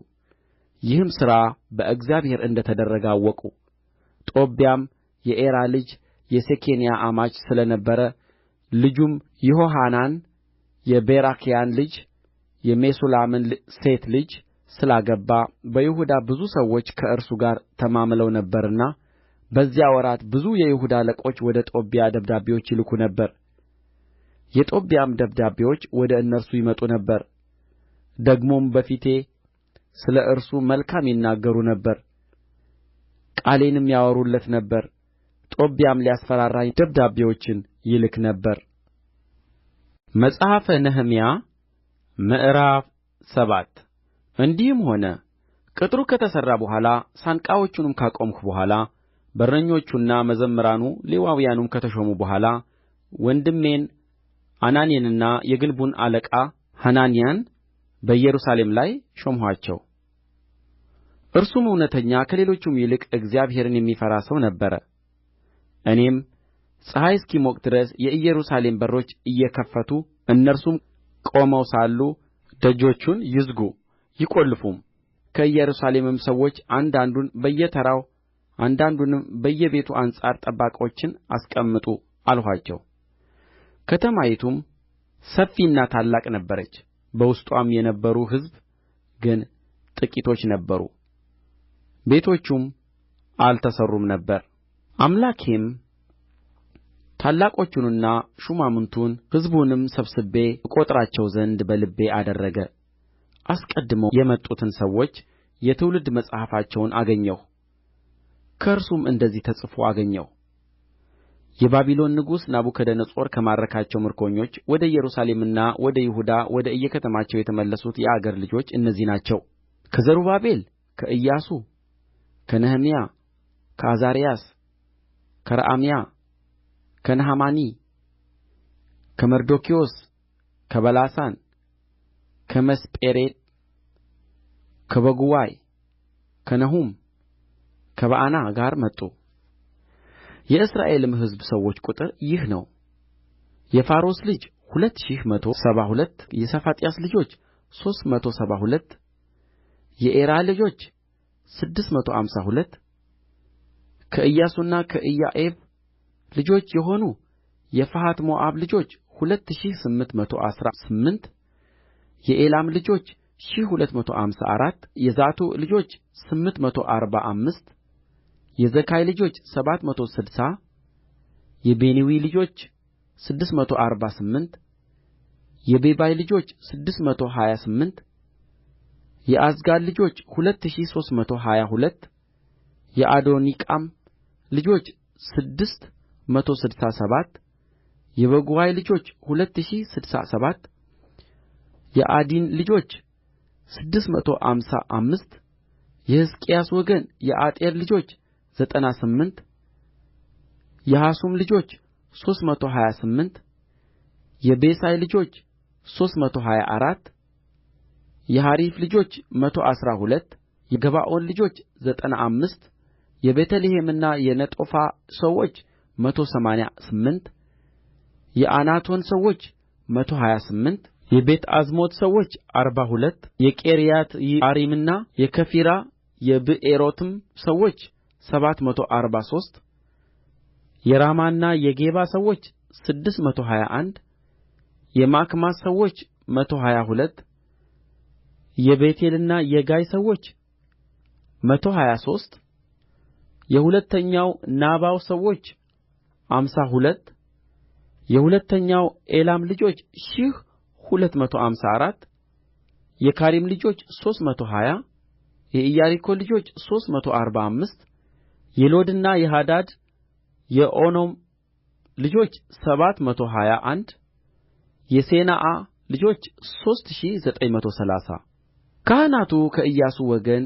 ይህም ሥራ በእግዚአብሔር እንደ ተደረገ አወቁ። ጦብያም የኤራ ልጅ የሴኬንያ አማች ስለ ነበረ ልጁም ይሆሐናን የቤራክያን ልጅ የሜሱላምን ሴት ልጅ ስላገባ በይሁዳ ብዙ ሰዎች ከእርሱ ጋር ተማምለው ነበርና በዚያ ወራት ብዙ የይሁዳ አለቆች ወደ ጦብያ ደብዳቤዎች ይልኩ ነበር። የጦብያም ደብዳቤዎች ወደ እነርሱ ይመጡ ነበር። ደግሞም በፊቴ ስለ እርሱ መልካም ይናገሩ ነበር፣ ቃሌንም ያወሩለት ነበር። ጦብያም ሊያስፈራራኝ ደብዳቤዎችን ይልክ ነበር። መጽሐፈ ነህምያ ምዕራፍ 7 እንዲህም ሆነ ቅጥሩ ከተሠራ በኋላ ሳንቃዎቹንም ካቆምሁ በኋላ በረኞቹና መዘምራኑ ሌዋውያኑም ከተሾሙ በኋላ ወንድሜን አናኒንና የግንቡን አለቃ ሐናንያን በኢየሩሳሌም ላይ ሾምኋቸው። እርሱም እውነተኛ ከሌሎቹም ይልቅ እግዚአብሔርን የሚፈራ ሰው ነበረ። እኔም ፀሐይ እስኪሞቅ ድረስ የኢየሩሳሌም በሮች ይከፈቱ፣ እነርሱም ቆመው ሳሉ ደጆቹን ይዝጉ ይቈልፉም፣ ከኢየሩሳሌምም ሰዎች አንዳንዱን በየተራው አንዳንዱንም በየቤቱ አንጻር ጠባቆችን አስቀምጡ አልኋቸው። ከተማይቱም ሰፊና ታላቅ ነበረች፣ በውስጥዋም የነበሩ ሕዝብ ግን ጥቂቶች ነበሩ፣ ቤቶቹም አልተሠሩም ነበር። አምላኬም ታላቆቹንና ሹማምቱን ሕዝቡንም ሰብስቤ እቈጥራቸው ዘንድ በልቤ አደረገ። አስቀድመው የመጡትን ሰዎች የትውልድ መጽሐፋቸውን አገኘሁ። ከእርሱም እንደዚህ ተጽፎ አገኘሁ። የባቢሎን ንጉሥ ናቡከደነፆር ከማረካቸው ምርኮኞች ወደ ኢየሩሳሌምና ወደ ይሁዳ ወደ እየከተማቸው የተመለሱት የአገር ልጆች እነዚህ ናቸው። ከዘሩባቤል፣ ከኢያሱ፣ ከነህምያ፣ ከዓዛርያስ፣ ከረዓምያ፣ ከነሐማኒ፣ ከመርዶክዮስ፣ ከበላሳን፣ ከሚስጴሬት፣ ከበጉዋይ፣ ከነሑም፣ ከበዓና ጋር መጡ። የእስራኤልም ሕዝብ ሰዎች ቍጥር ይህ ነው። የፋሮስ ልጅ 2172፣ የሰፋጥያስ ልጆች 372፣ የኤራ ልጆች 652፣ ከኢያሱና ከኢዮአብ ልጆች የሆኑ የፈሐት ሞዓብ ልጆች 2818፣ የኤላም ልጆች 1254፣ የዛቱዕ ልጆች 845፣ የዘካይ ልጆች 760፣ የቢንዊ ልጆች 648፣ የቤባይ ልጆች 628፣ የዓዝጋድ ልጆች 2322፣ የአዶኒቃም ልጆች 667፣ የበጉዋይ ልጆች 2067፣ የዓዲን ልጆች 655፣ የሕዝቅያስ ወገን የአጤር ልጆች 98፣ የሐሱም ልጆች 328፣ የቤሳይ ልጆች 324፣ የሐሪፍ ልጆች 112፣ የገባዖን ልጆች 95፣ የቤተ ልሔምና የነጦፋ ሰዎች 188፣ የአናቶን ሰዎች 128፣ የቤትዓዝሞት ሰዎች 42፣ የቂርያትይዓሪምና የከፊራ የብኤሮትም ሰዎች 743፣ የራማና የጌባ ሰዎች 621፣ የማክማስ ሰዎች 122፣ የቤቴልና የጋይ ሰዎች 123፣ የሁለተኛው ናባው ሰዎች 52፣ የሁለተኛው ኤላም ልጆች 1254፣ የካሪም ልጆች 320፣ የኢያሪኮ ልጆች 345፣ የሎድና የሐዲድ የኦኖም ልጆች 721፣ የሴናዓ ልጆች 3930። ካህናቱ ከኢያሱ ወገን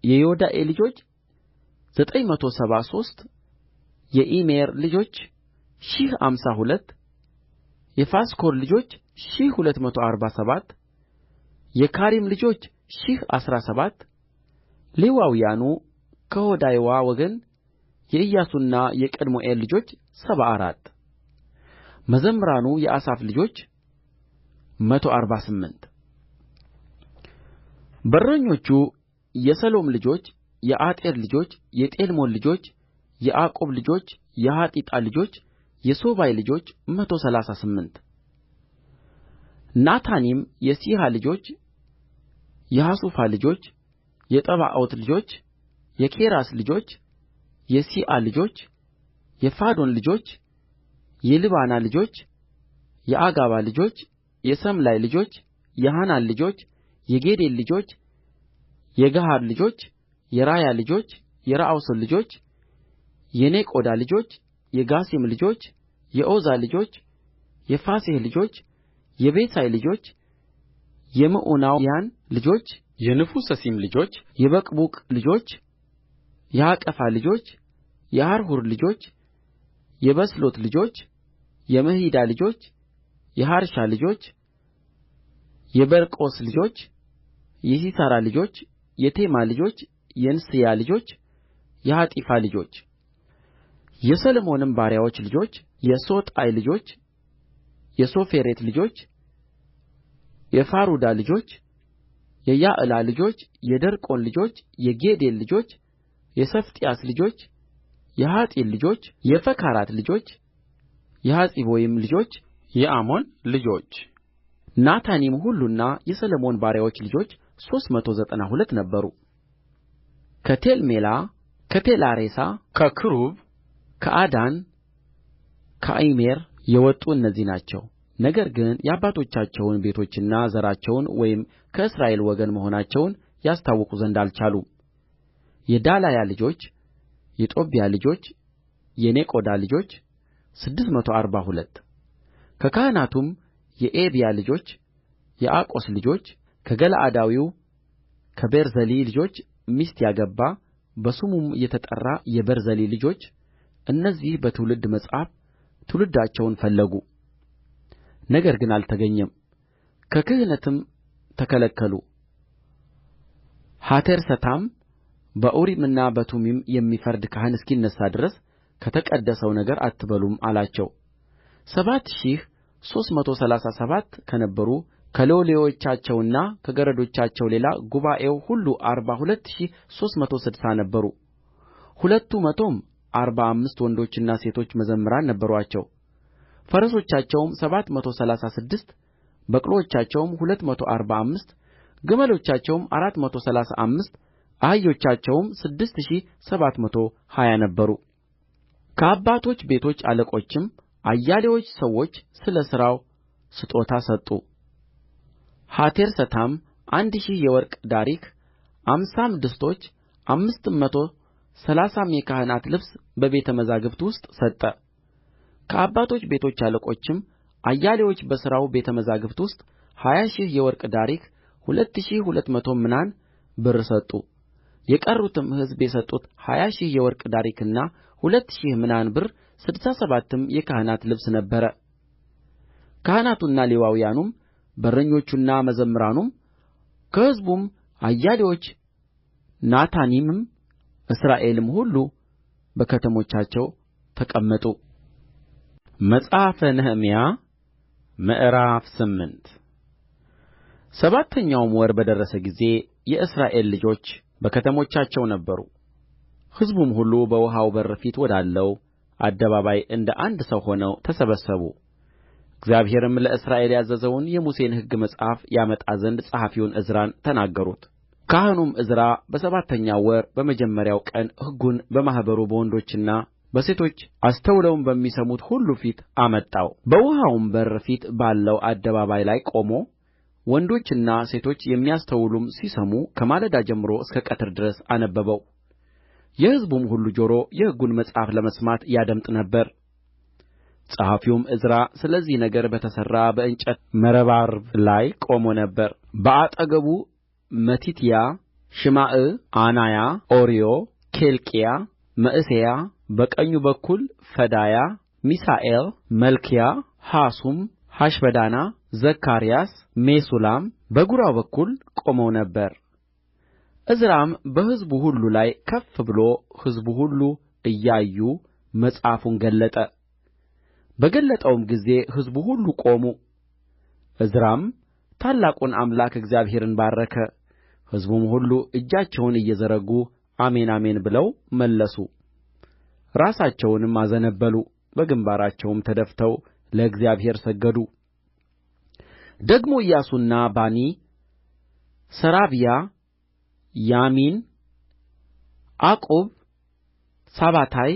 የዮዳኤ ልጆች 973፣ የኢሜር ልጆች 1052፣ የፋስኮር ልጆች 1247፣ የካሪም ልጆች 1017። ሌዋውያኑ ከሆዳይዋ ወገን የኢያሱና የቀድምኤል ልጆች 74። መዘምራኑ የአሳፍ ልጆች 148። በረኞቹ የሰሎም ልጆች የአጤር ልጆች የጤልሞን ልጆች የዓቁብ ልጆች የሐጢጣ ልጆች የሶባይ ልጆች 138። ናታኒም የሲሐ ልጆች የሐሡፋ ልጆች የጠብዖት ልጆች የኬራስ ልጆች የሲዓ ልጆች የፋዶን ልጆች የልባና ልጆች የአጋባ ልጆች የሰምላይ ልጆች የሐናን ልጆች የጌዴል ልጆች የጋሃር ልጆች የራያ ልጆች የረአሶን ልጆች የኔቆዳ ልጆች የጋሴም ልጆች የዖዛ ልጆች የፋሴሕ ልጆች የቤሳይ ልጆች የምዑናውያን ልጆች የንፉሰሲም ልጆች የበቅቡቅ ልጆች የሐቀፋ ልጆች የሐርሑር ልጆች የበስሎት ልጆች የምሒዳ ልጆች የሐርሻ ልጆች የበርቆስ ልጆች የሲሣራ ልጆች የቴማ ልጆች የንስያ ልጆች የሐጢፋ ልጆች የሰሎሞንም ባሪያዎች ልጆች የሶጣይ ልጆች የሶፌሬት ልጆች የፍሩዳ ልጆች የየዕላ ልጆች የደርቆን ልጆች የጌዴል ልጆች የሰፋጥያስ ልጆች የሐጢል ልጆች የፈከራት ልጆች የሐፂቦይም ልጆች የአሞን ልጆች ናታኒም ሁሉና የሰሎሞን ባሪያዎች ልጆች 392 ነበሩ ከቴልሜላ ከቴላሬሳ ከክሩብ ከአዳን ከኢሜር የወጡ እነዚህ ናቸው ነገር ግን የአባቶቻቸውን ቤቶችና ዘራቸውን ወይም ከእስራኤል ወገን መሆናቸውን ያስታውቁ ዘንድ አልቻሉም የዳላያ ልጆች የጦብያ ልጆች የኔቆዳ ልጆች 642 ከካህናቱም የኤብያ ልጆች የአቆስ ልጆች ከገለዓዳዊው ከቤርዜሊ ልጆች ሚስት ያገባ በስሙም የተጠራ የቤርዜሊ ልጆች እነዚህ በትውልድ መጽሐፍ ትውልዳቸውን ፈለጉ ነገር ግን አልተገኘም ከክህነትም ተከለከሉ ሐቴርሰታም በኡሪምና በቱሚም የሚፈርድ ካህን እስኪነሣ ድረስ ከተቀደሰው ነገር አትበሉም አላቸው 7337 ከነበሩ ከሎሌዎቻቸውና ከገረዶቻቸው ሌላ ጉባኤው ሁሉ 42360 ነበሩ ሁለቱ መቶም 45 ወንዶችና ሴቶች መዘምራን ነበሩአቸው ፈረሶቻቸውም 736 በቅሎቻቸውም 245 ግመሎቻቸውም 435 አህዮቻቸውም 6720 ነበሩ ከአባቶች ቤቶች አለቆችም አያሌዎች ሰዎች ስለ ሥራው ስጦታ ሰጡ ሐቴርሰታም 1000 የወርቅ ዳሪክ 50 ድስቶች 530ም የካህናት ልብስ በቤተ መዛግብት ውስጥ ሰጠ ከአባቶች ቤቶች አለቆችም አያሌዎች በሥራው ቤተ መዛግብት ውስጥ 20000 የወርቅ ዳሪክ 2200 ምናን ብር ሰጡ የቀሩትም ሕዝብ የሰጡት 20000 የወርቅ ዳሪክና 2000 ምናን ብር 67ም የካህናት ልብስ ነበረ ካህናቱና ሌዋውያኑም በረኞቹና መዘምራኑም ከሕዝቡም አያሌዎች ናታኒምም እስራኤልም ሁሉ በከተሞቻቸው ተቀመጡ መጽሐፈ ነህምያ ምዕራፍ 8 ሰባተኛውም ወር በደረሰ ጊዜ የእስራኤል ልጆች በከተሞቻቸው ነበሩ ሕዝቡም ሁሉ በውኃው በር ፊት ወዳለው አደባባይ እንደ አንድ ሰው ሆነው ተሰበሰቡ እግዚአብሔርም ለእስራኤል ያዘዘውን የሙሴን ሕግ መጽሐፍ ያመጣ ዘንድ ጸሐፊውን ዕዝራን ተናገሩት ካህኑም ዕዝራ በሰባተኛው ወር በመጀመሪያው ቀን ሕጉን በማኅበሩ በወንዶችና በሴቶች አስተውለውም በሚሰሙት ሁሉ ፊት አመጣው በውኃውም በር ፊት ባለው አደባባይ ላይ ቆሞ ወንዶችና ሴቶች የሚያስተውሉም ሲሰሙ ከማለዳ ጀምሮ እስከ ቀትር ድረስ አነበበው የሕዝቡም ሁሉ ጆሮ የሕጉን መጽሐፍ ለመስማት ያደምጥ ነበር ጸሐፊውም ዕዝራ ስለዚህ ነገር በተሠራ በእንጨት መረባርብ ላይ ቆሞ ነበር በአጠገቡ መቲትያ ሽማዕ ዓናያ ኦርዮ ኬልቅያ መዕሤያ በቀኙ በኩል ፈዳያ ሚሳኤል መልክያ ሐሱም ሐሽበዳና ዘካርያስ ሜሱላም በግራው በኩል ቆመው ነበር ዕዝራም በሕዝቡ ሁሉ ላይ ከፍ ብሎ ሕዝቡ ሁሉ እያዩ መጽሐፉን ገለጠ በገለጠውም ጊዜ ሕዝቡ ሁሉ ቆሙ ዕዝራም ታላቁን አምላክ እግዚአብሔርን ባረከ ሕዝቡም ሁሉ እጃቸውን እየዘረጉ አሜን አሜን ብለው መለሱ ራሳቸውንም አዘነበሉ በግምባራቸውም ተደፍተው ለእግዚአብሔር ሰገዱ ደግሞ ኢያሱና ባኒ ሰራብያ ያሚን ዓቁብ ሳባታይ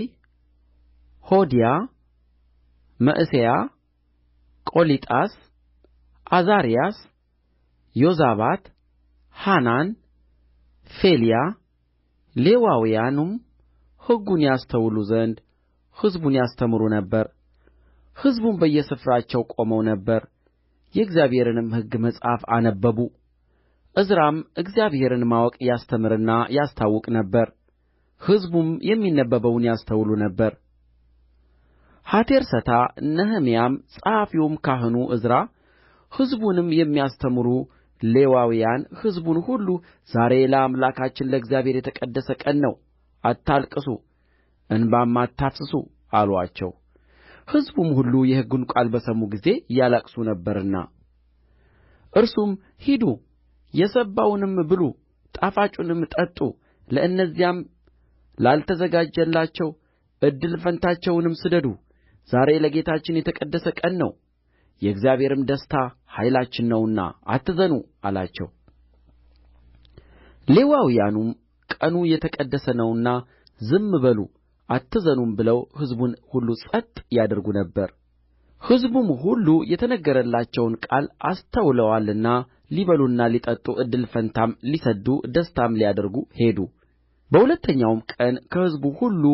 ሆዲያ መዕሤያ ቆሊጣስ ዓዛርያስ ዮዛባት ሐናን ፌልያ ሌዋውያኑም ሕጉን ያስተውሉ ዘንድ ሕዝቡን ያስተምሩ ነበር ሕዝቡም በየስፍራቸው ቆመው ነበር የእግዚአብሔርንም ሕግ መጽሐፍ አነበቡ ዕዝራም እግዚአብሔርን ማወቅ ያስተምርና ያስታውቅ ነበር ሕዝቡም የሚነበበውን ያስተውሉ ነበር ሐቴርሰታ ነህምያም ጸሐፊውም ካህኑ ዕዝራ ሕዝቡንም የሚያስተምሩ ሌዋውያን ሕዝቡን ሁሉ ዛሬ ለአምላካችን ለእግዚአብሔር የተቀደሰ ቀን ነው፣ አታልቅሱ እንባም አታፍስሱ አሉአቸው። ሕዝቡም ሁሉ የሕጉን ቃል በሰሙ ጊዜ ያለቅሱ ነበርና እርሱም ሂዱ የሰባውንም ብሉ ጣፋጩንም ጠጡ ለእነዚያም ላልተዘጋጀላቸው እድል ፈንታቸውንም ስደዱ ዛሬ ለጌታችን የተቀደሰ ቀን ነው የእግዚአብሔርም ደስታ ኃይላችን ነውና አትዘኑ አላቸው። ሌዋውያኑም ቀኑ የተቀደሰ ነውና ዝም በሉ አትዘኑም ብለው ሕዝቡን ሁሉ ጸጥ ያደርጉ ነበር። ሕዝቡም ሁሉ የተነገረላቸውን ቃል አስተውለዋልና ሊበሉና ሊጠጡ እድል ፈንታም ሊሰድዱ ደስታም ሊያደርጉ ሄዱ። በሁለተኛውም ቀን ከሕዝቡ ሁሉ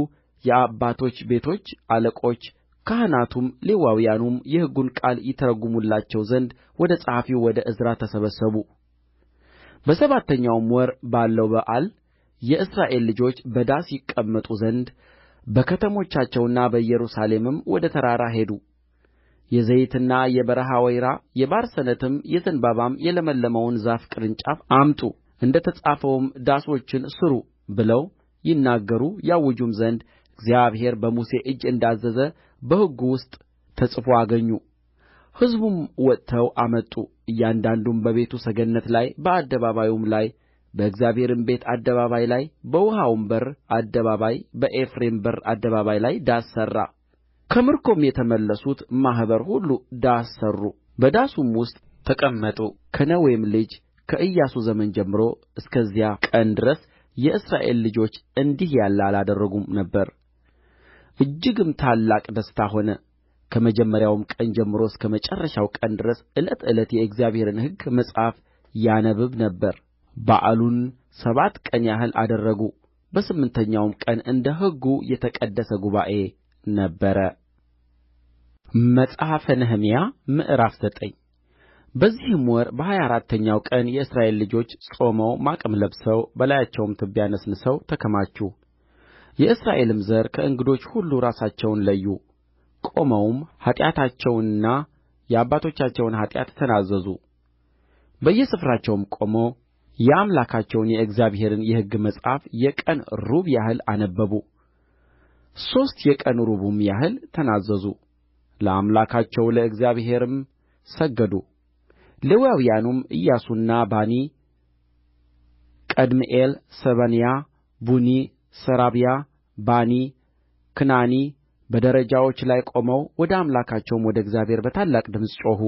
የአባቶች ቤቶች አለቆች ካህናቱም ሌዋውያኑም የሕጉን ቃል ይተረጕምላቸው ዘንድ ወደ ጸሐፊው ወደ ዕዝራ ተሰበሰቡ። በሰባተኛውም ወር ባለው በዓል የእስራኤል ልጆች በዳስ ይቀመጡ ዘንድ በከተሞቻቸውና በኢየሩሳሌምም ወደ ተራራ ሄዱ። የዘይትና የበረሀ ወይራ የባርሰነትም የዘንባባም የለመለመውን ዛፍ ቅርንጫፍ አምጡ እንደ ተጻፈውም ዳሶችን ሥሩ ብለው ይናገሩ ያውጁም ዘንድ እግዚአብሔር በሙሴ እጅ እንዳዘዘ በሕጉ ውስጥ ተጽፎ አገኙ። ሕዝቡም ወጥተው አመጡ። እያንዳንዱም በቤቱ ሰገነት ላይ በአደባባዩም ላይ በእግዚአብሔርም ቤት አደባባይ ላይ በውኃውም በር አደባባይ በኤፍሬም በር አደባባይ ላይ ዳስ ሠራ። ከምርኮም የተመለሱት ማኅበር ሁሉ ዳስ ሠሩ፣ በዳሱም ውስጥ ተቀመጡ። ከነዌም ልጅ ከኢያሱ ዘመን ጀምሮ እስከዚያ ቀን ድረስ የእስራኤል ልጆች እንዲህ ያለ አላደረጉም ነበር። እጅግም ታላቅ ደስታ ሆነ። ከመጀመሪያውም ቀን ጀምሮ እስከ መጨረሻው ቀን ድረስ ዕለት ዕለት የእግዚአብሔርን ሕግ መጽሐፍ ያነብብ ነበር። በዓሉን 7 ቀን ያህል አደረጉ። በስምንተኛውም ቀን እንደ ሕጉ የተቀደሰ ጉባኤ ነበረ። መጽሐፈ ነህምያ ምዕራፍ 9 በዚህም ወር በ24ተኛው ቀን የእስራኤል ልጆች ጾመው ማቅም ለብሰው በላያቸውም ትቢያ ነስንሰው ተከማቹ። የእስራኤልም ዘር ከእንግዶች ሁሉ ራሳቸውን ለዩ። ቆመውም ኃጢአታቸውንና የአባቶቻቸውን ኃጢአት ተናዘዙ። በየስፍራቸውም ቆመው የአምላካቸውን የእግዚአብሔርን የሕግ መጽሐፍ የቀን ሩብ ያህል አነበቡ። 3 የቀን ሩብም ያህል ተናዘዙ። ለአምላካቸው ለእግዚአብሔርም ሰገዱ። ሌዋውያኑም ኢያሱና ባኒ፣ ቀድምኤል፣ ሰበንያ፣ ቡኒ፣ ሰራብያ፣ ባኒ፣ ክናኒ በደረጃዎች ላይ ቆመው ወደ አምላካቸው ወደ እግዚአብሔር በታላቅ ድምፅ ጮኹ።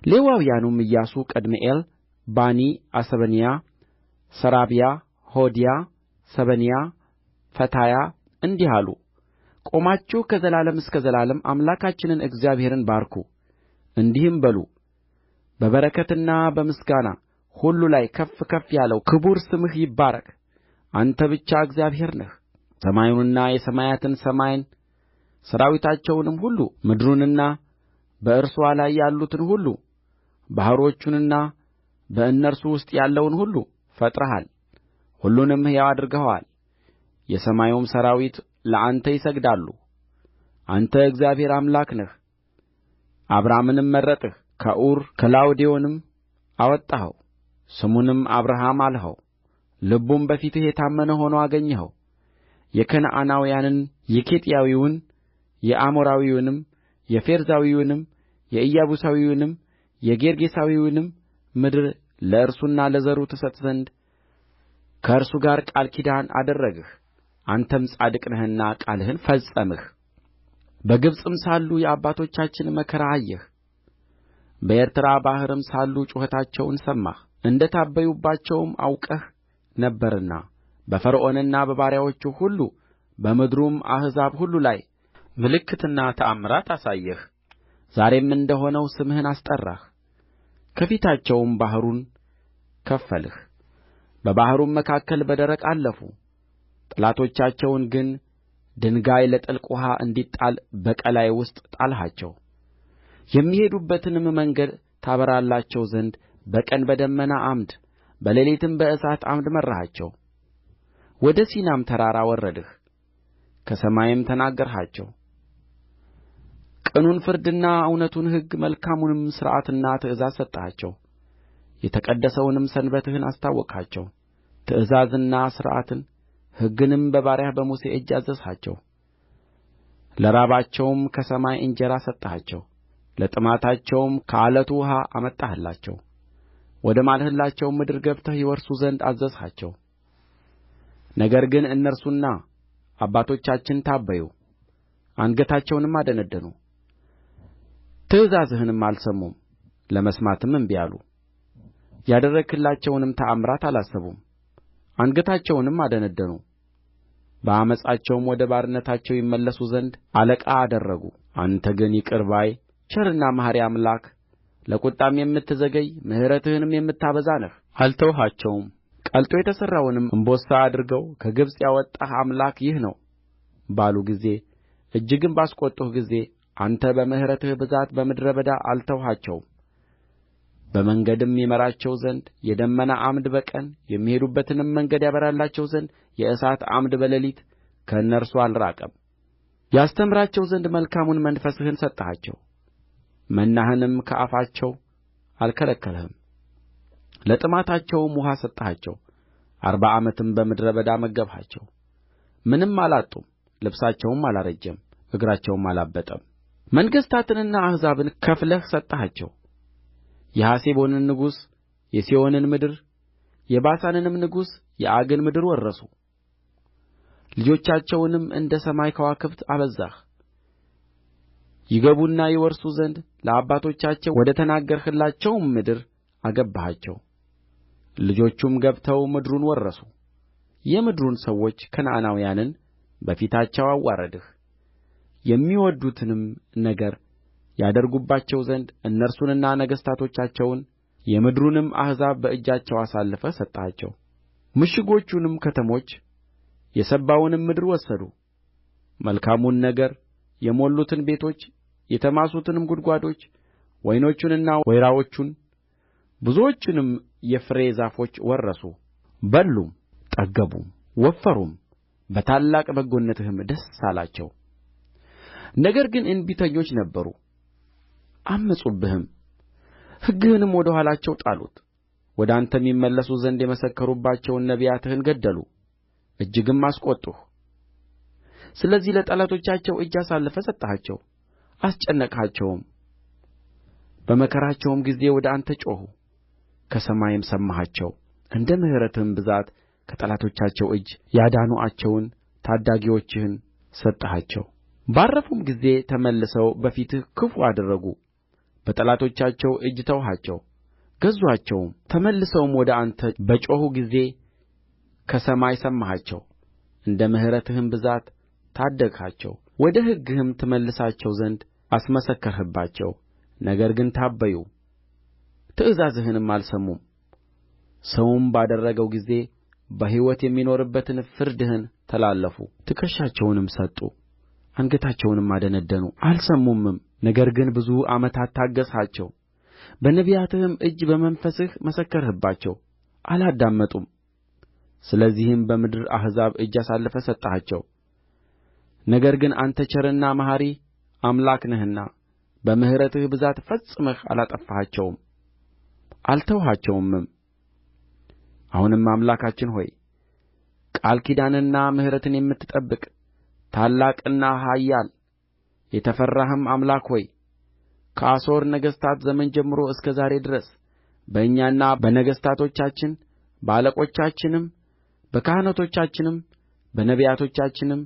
ሌዋውያኑም ኢያሱ፣ ቀድምኤል፣ ባኒ፣ አሰበንያ፣ ሰራብያ፣ ሆዲያ፣ ሰበንያ፣ ፈታያ እንዲህ አሉ። ቆማችሁ ከዘላለም እስከ ዘላለም አምላካችንን እግዚአብሔርን ባርኩ። እንዲህም በሉ፣ በበረከትና በምስጋና ሁሉ ላይ ከፍ ከፍ ያለው ክቡር ስምህ ይባረክ። አንተ ብቻ እግዚአብሔር ነህ። ሰማዩንና የሰማያትን ሰማይን ሠራዊታቸውንም ሁሉ ምድሩንና በእርስዋ ላይ ያሉትን ሁሉ ባሕሮቹንና በእነርሱ ውስጥ ያለውን ሁሉ ፈጥረሃል። ሁሉንም ሕያው አድርገኸዋል። የሰማዩም ሠራዊት ለአንተ ይሰግዳሉ። አንተ እግዚአብሔር አምላክ ነህ። አብራምንም መረጥህ፣ ከዑር ከላውዴዎንም አወጣኸው፣ ስሙንም አብርሃም አልኸው። ልቡም በፊትህ የታመነ ሆኖ አገኘኸው። የከነዓናውያንን፣ የኬጢያዊውን፣ የአሞራዊውንም፣ የፌርዛዊውንም፣ የኢያቡሳዊውንም፣ የጌርጌሳዊውንም ምድር ለእርሱና ለዘሩ ትሰጥ ዘንድ ከእርሱ ጋር ቃል ኪዳን አደረግህ። አንተም ጻድቅ ነህና ቃልህን ፈጸምህ። በግብጽም ሳሉ የአባቶቻችን መከራ አየህ። በኤርትራ ባሕርም ሳሉ ጩኸታቸውን ሰማህ። እንደ ታበዩባቸውም አውቀህ ነበርና በፈርዖንና በባሪያዎቹ ሁሉ በምድሩም አሕዛብ ሁሉ ላይ ምልክትና ተአምራት አሳየህ። ዛሬም እንደ ሆነው ስምህን አስጠራህ። ከፊታቸውም ባሕሩን ከፈልህ። በባሕሩም መካከል በደረቅ አለፉ። ጠላቶቻቸውን ግን ድንጋይ ለጥልቅ ውኃ እንዲጣል በቀላይ ውስጥ ጣልሃቸው። የሚሄዱበትንም መንገድ ታበራላቸው ዘንድ በቀን በደመና ዓምድ በሌሊትም በእሳት ዓምድ መራሃቸው። ወደ ሲናም ተራራ ወረድህ፣ ከሰማይም ተናገርሃቸው። ቅኑን ፍርድና እውነቱን ሕግ መልካሙንም ሥርዓትና ትእዛዝ ሰጠሃቸው። የተቀደሰውንም ሰንበትህን አስታወቅሃቸው። ትእዛዝንና ሥርዓትን ሕግንም በባሪያህ በሙሴ እጅ አዘዝሃቸው። ለራባቸውም ከሰማይ እንጀራ ሰጠሃቸው፣ ለጥማታቸውም ከዓለቱ ውኃ አመጣህላቸው። ወደ ማልህላቸውም ምድር ገብተው ይወርሱ ዘንድ አዘዝሃቸው። ነገር ግን እነርሱና አባቶቻችን ታበዩ፣ አንገታቸውንም አደነደኑ፣ ትእዛዝህንም አልሰሙም፣ ለመስማትም እንቢ አሉ። ያደረግህላቸውንም ተአምራት አላሰቡም፣ አንገታቸውንም አደነደኑ። በዓመፃቸውም ወደ ባርነታቸው ይመለሱ ዘንድ አለቃ አደረጉ። አንተ ግን ይቅር ባይ ቸርና መሐሪ አምላክ፣ ለቍጣም የምትዘገይ ምሕረትህንም የምታበዛ ነህ። አልተውሃቸውም። ቀልጦ የተሠራውንም እምቦሳ አድርገው ከግብጽ ያወጣህ አምላክ ይህ ነው ባሉ ጊዜ፣ እጅግም ባስቈጡህ ጊዜ አንተ በምሕረትህ ብዛት በምድረ በዳ አልተውሃቸውም። በመንገድም ይመራቸው ዘንድ የደመና ዓምድ በቀን የሚሄዱበትንም መንገድ ያበራላቸው ዘንድ የእሳት ዓምድ በሌሊት ከእነርሱ አልራቀም። ያስተምራቸው ዘንድ መልካሙን መንፈስህን ሰጠሃቸው፣ መናህንም ከአፋቸው አልከለከልህም። ለጥማታቸውም ውኃ ሰጠሃቸው። 40 ዓመትም በምድረ በዳ መገብሃቸው። ምንም አላጡም፣ ልብሳቸውም አላረጀም፣ እግራቸውም አላበጠም። መንግሥታትንና አሕዛብን ከፍለህ ሰጠሃቸው። የሐሴቦንን ንጉሥ የሴዎንን ምድር የባሳንንም ንጉሥ የዐግን ምድር ወረሱ። ልጆቻቸውንም እንደ ሰማይ ከዋክብት አበዛህ። ይገቡና ይወርሱ ዘንድ ለአባቶቻቸው ወደ ተናገርህላቸውም ምድር አገባሃቸው። ልጆቹም ገብተው ምድሩን ወረሱ። የምድሩን ሰዎች ከነዓናውያንን በፊታቸው አዋረድህ። የሚወድዱትንም ነገር ያደርጉባቸው ዘንድ እነርሱንና ነገሥታቶቻቸውን የምድሩንም አሕዛብ በእጃቸው አሳልፈህ ሰጠሃቸው። ምሽጎቹንም ከተሞች የሰባውንም ምድር ወሰዱ። መልካሙን ነገር የሞሉትን ቤቶች የተማሱትንም ጕድጓዶች ወይኖቹንና ወይራዎቹን ብዙዎቹንም የፍሬ ዛፎች ወረሱ። በሉም ጠገቡም ወፈሩም፣ በታላቅ በጎነትህም ደስ አላቸው። ነገር ግን እንቢተኞች ነበሩ፣ ዐመፁብህም፣ ሕግህንም ወደ ኋላቸው ጣሉት። ወደ አንተም ይመለሱ ዘንድ የመሰከሩባቸውን ነቢያትህን ገደሉ፣ እጅግም አስቈጡህ። ስለዚህ ለጠላቶቻቸው እጅ አሳልፈህ ሰጠሃቸው፣ አስጨነቅሃቸውም። በመከራቸውም ጊዜ ወደ አንተ ጮኹ፣ ከሰማይም ሰማሃቸው። እንደ ምሕረትህም ብዛት ከጠላቶቻቸው እጅ ያዳኑአቸውን ታዳጊዎችህን ሰጠሃቸው። ባረፉም ጊዜ ተመልሰው በፊትህ ክፉ አደረጉ፣ በጠላቶቻቸው እጅ ተውሃቸው፣ ገዙአቸውም። ተመልሰውም ወደ አንተ በጮኹ ጊዜ ከሰማይ ሰማሃቸው፣ እንደ ምሕረትህም ብዛት ታደግሃቸው። ወደ ሕግህም ትመልሳቸው ዘንድ አስመሰከርህባቸው። ነገር ግን ታበዩ፣ ትእዛዝህንም አልሰሙም። ሰውም ባደረገው ጊዜ በሕይወት የሚኖርበትን ፍርድህን ተላለፉ። ትከሻቸውንም ሰጡ፣ አንገታቸውንም አደነደኑ፣ አልሰሙምም። ነገር ግን ብዙ ዓመታት ታገሥሃቸው፣ በነቢያትህም እጅ በመንፈስህ መሰከርህባቸው፣ አላዳመጡም። ስለዚህም በምድር አሕዛብ እጅ አሳልፈህ ሰጠሃቸው። ነገር ግን አንተ ቸርና መሐሪ አምላክ ነህና በምሕረትህ ብዛት ፈጽመህ አላጠፋሃቸውም፣ አልተውሃቸውምም። አሁንም አምላካችን ሆይ ቃል ኪዳንንና ምሕረትን የምትጠብቅ ታላቅና ኃያል የተፈራህም አምላክ ሆይ ከአሦር ነገሥታት ዘመን ጀምሮ እስከ ዛሬ ድረስ በእኛና በነገሥታቶቻችን በአለቆቻችንም በካህናቶቻችንም በነቢያቶቻችንም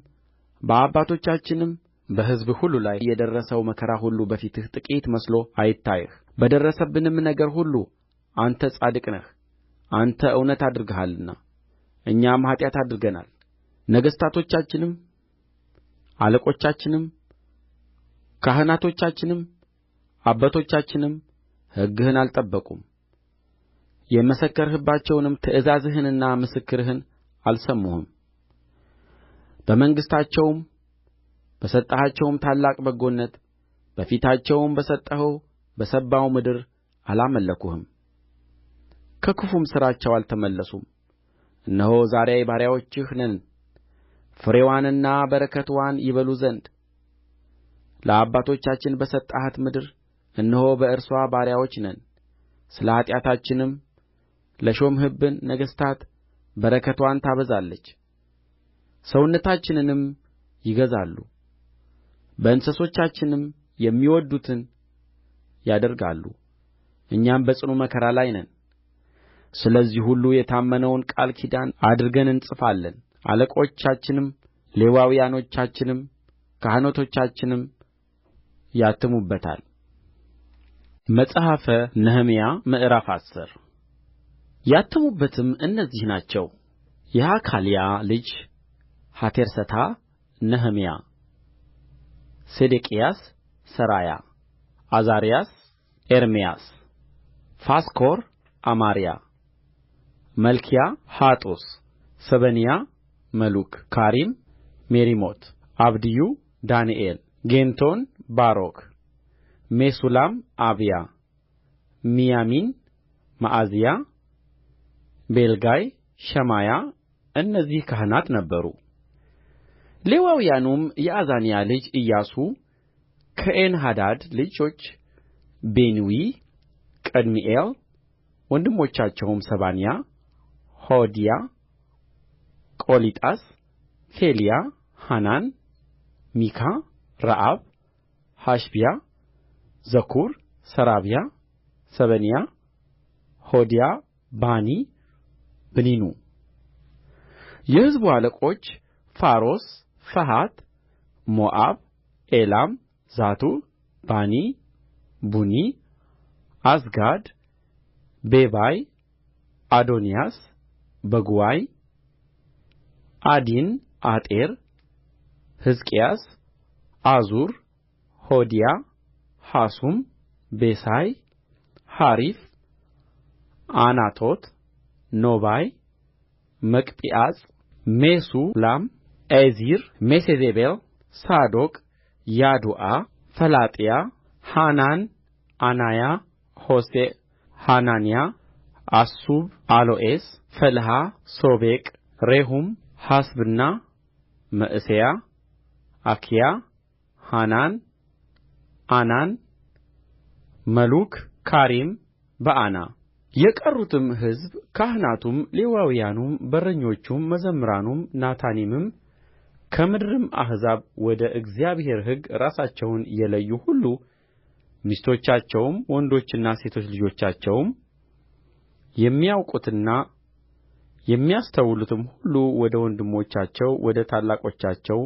በአባቶቻችንም በሕዝብህ ሁሉ ላይ የደረሰው መከራ ሁሉ በፊትህ ጥቂት መስሎ አይታይህ። በደረሰብንም ነገር ሁሉ አንተ ጻድቅ ነህ፣ አንተ እውነት አድርገሃልና እኛም ኃጢአት አድርገናል። ነገሥታቶቻችንም አለቆቻችንም ካህናቶቻችንም አባቶቻችንም ሕግህን አልጠበቁም፣ የመሰከርህባቸውንም ትእዛዝህንና ምስክርህን አልሰሙህም። በመንግሥታቸውም በሰጠሃቸውም ታላቅ በጎነት በፊታቸውም በሰጠኸው በሰባው ምድር አላመለኩህም፣ ከክፉም ሥራቸው አልተመለሱም። እነሆ ዛሬ ባሪያዎችህ ነን፣ ፍሬዋንና በረከትዋን ይበሉ ዘንድ ለአባቶቻችን በሰጠሃት ምድር እነሆ በእርስዋ ባሪያዎች ነን። ስለ ኃጢአታችንም ለሾምህብን ነገሥታት በረከትዋን ታበዛለች፣ ሰውነታችንንም ይገዛሉ፣ በእንስሶቻችንም የሚወድዱትን ያደርጋሉ። እኛም በጽኑ መከራ ላይ ነን። ስለዚህ ሁሉ የታመነውን ቃል ኪዳን አድርገን እንጽፋለን። አለቆቻችንም ሌዋውያኖቻችንም ካህናቶቻችንም ያትሙበታል። መጽሐፈ ነህምያ ምዕራፍ 10 ያተሙበትም እነዚህ ናቸው። የሐካልያ ልጅ ሐቴርሰታ፣ ነህምያ፣ ሴዴቅያስ፣ ሠራያ፣ ዓዛርያስ፣ ኤርምያስ፣ ፋስኮር፣ አማርያ፣ መልክያ፣ ሐጡስ፣ ሰበንያ፣ መሉክ፣ ካሪም፣ ሜሪሞት፣ አብድዩ፣ ዳንኤል፣ ጌንቶን፣ ባሮክ፣ ሜሱላም፣ አብያ፣ ሚያሚን፣ መዓዝያ፣ ቤልጋል፣ ሸማያ እነዚህ ካህናት ነበሩ። ሌዋውያኑም የአዛንያ ልጅ ኢያሱ፣ ከኤንሐዳድ ልጆች ቢንዊ፣ ቀድምኤል፣ ወንድሞቻቸውም ሰባንያ፣ ሆዲያ፣ ቆሊጣስ፣ ፌልያ፣ ሐናን፣ ሚካ፣ ረአብ፣ ሐሸብያ፣ ዘኩር፣ ሰራብያ፣ ሰበንያ፣ ሆዲያ፣ ባኒ፣ ብኒኑ። የሕዝቡ አለቆች ፋሮስ፣ ፈሐት፣ ሞዓብ፣ ኤላም፣ ዛቱዕ፣ ባኒ፣ ቡኒ፣ ዓዝጋድ፣ ቤባይ፣ አዶንያስ፣ በጉዋይ፣ ዓዲን፣ አጤር፣ ሕዝቅያስ፣ ዓዙር፣ ሆዲያ፣ ሐሱም፣ ቤሳይ፣ ሐሪፍ፣ ዓናቶት፣ ኖባይ፣ መግጲዓስ፣ ሜሱላም፣ ኤዚር፣ ሜሴዜቤል፣ ሳዶቅ፣ ያዱአ፣ ፈላጥያ፣ ሐናን፣ ዓናያ፣ ሆሴዕ፣ ሐናንያ፣ አሱብ፣ አሎኤስ፣ ፈልሃ፣ ሶቤቅ፣ ሬሁም፣ ሐሰብና፣ መዕሤያ፣ አኪያ፣ ሐናን፣ ዓናን፣ መሉክ፣ ካሪም፣ በዓና። የቀሩትም ሕዝብ ካህናቱም ሌዋውያኑም በረኞቹም መዘምራኑም ናታኒምም ከምድርም አሕዛብ ወደ እግዚአብሔር ሕግ ራሳቸውን የለዩ ሁሉ ሚስቶቻቸውም ወንዶችና ሴቶች ልጆቻቸውም የሚያውቁትና የሚያስተውሉትም ሁሉ ወደ ወንድሞቻቸው ወደ ታላቆቻቸው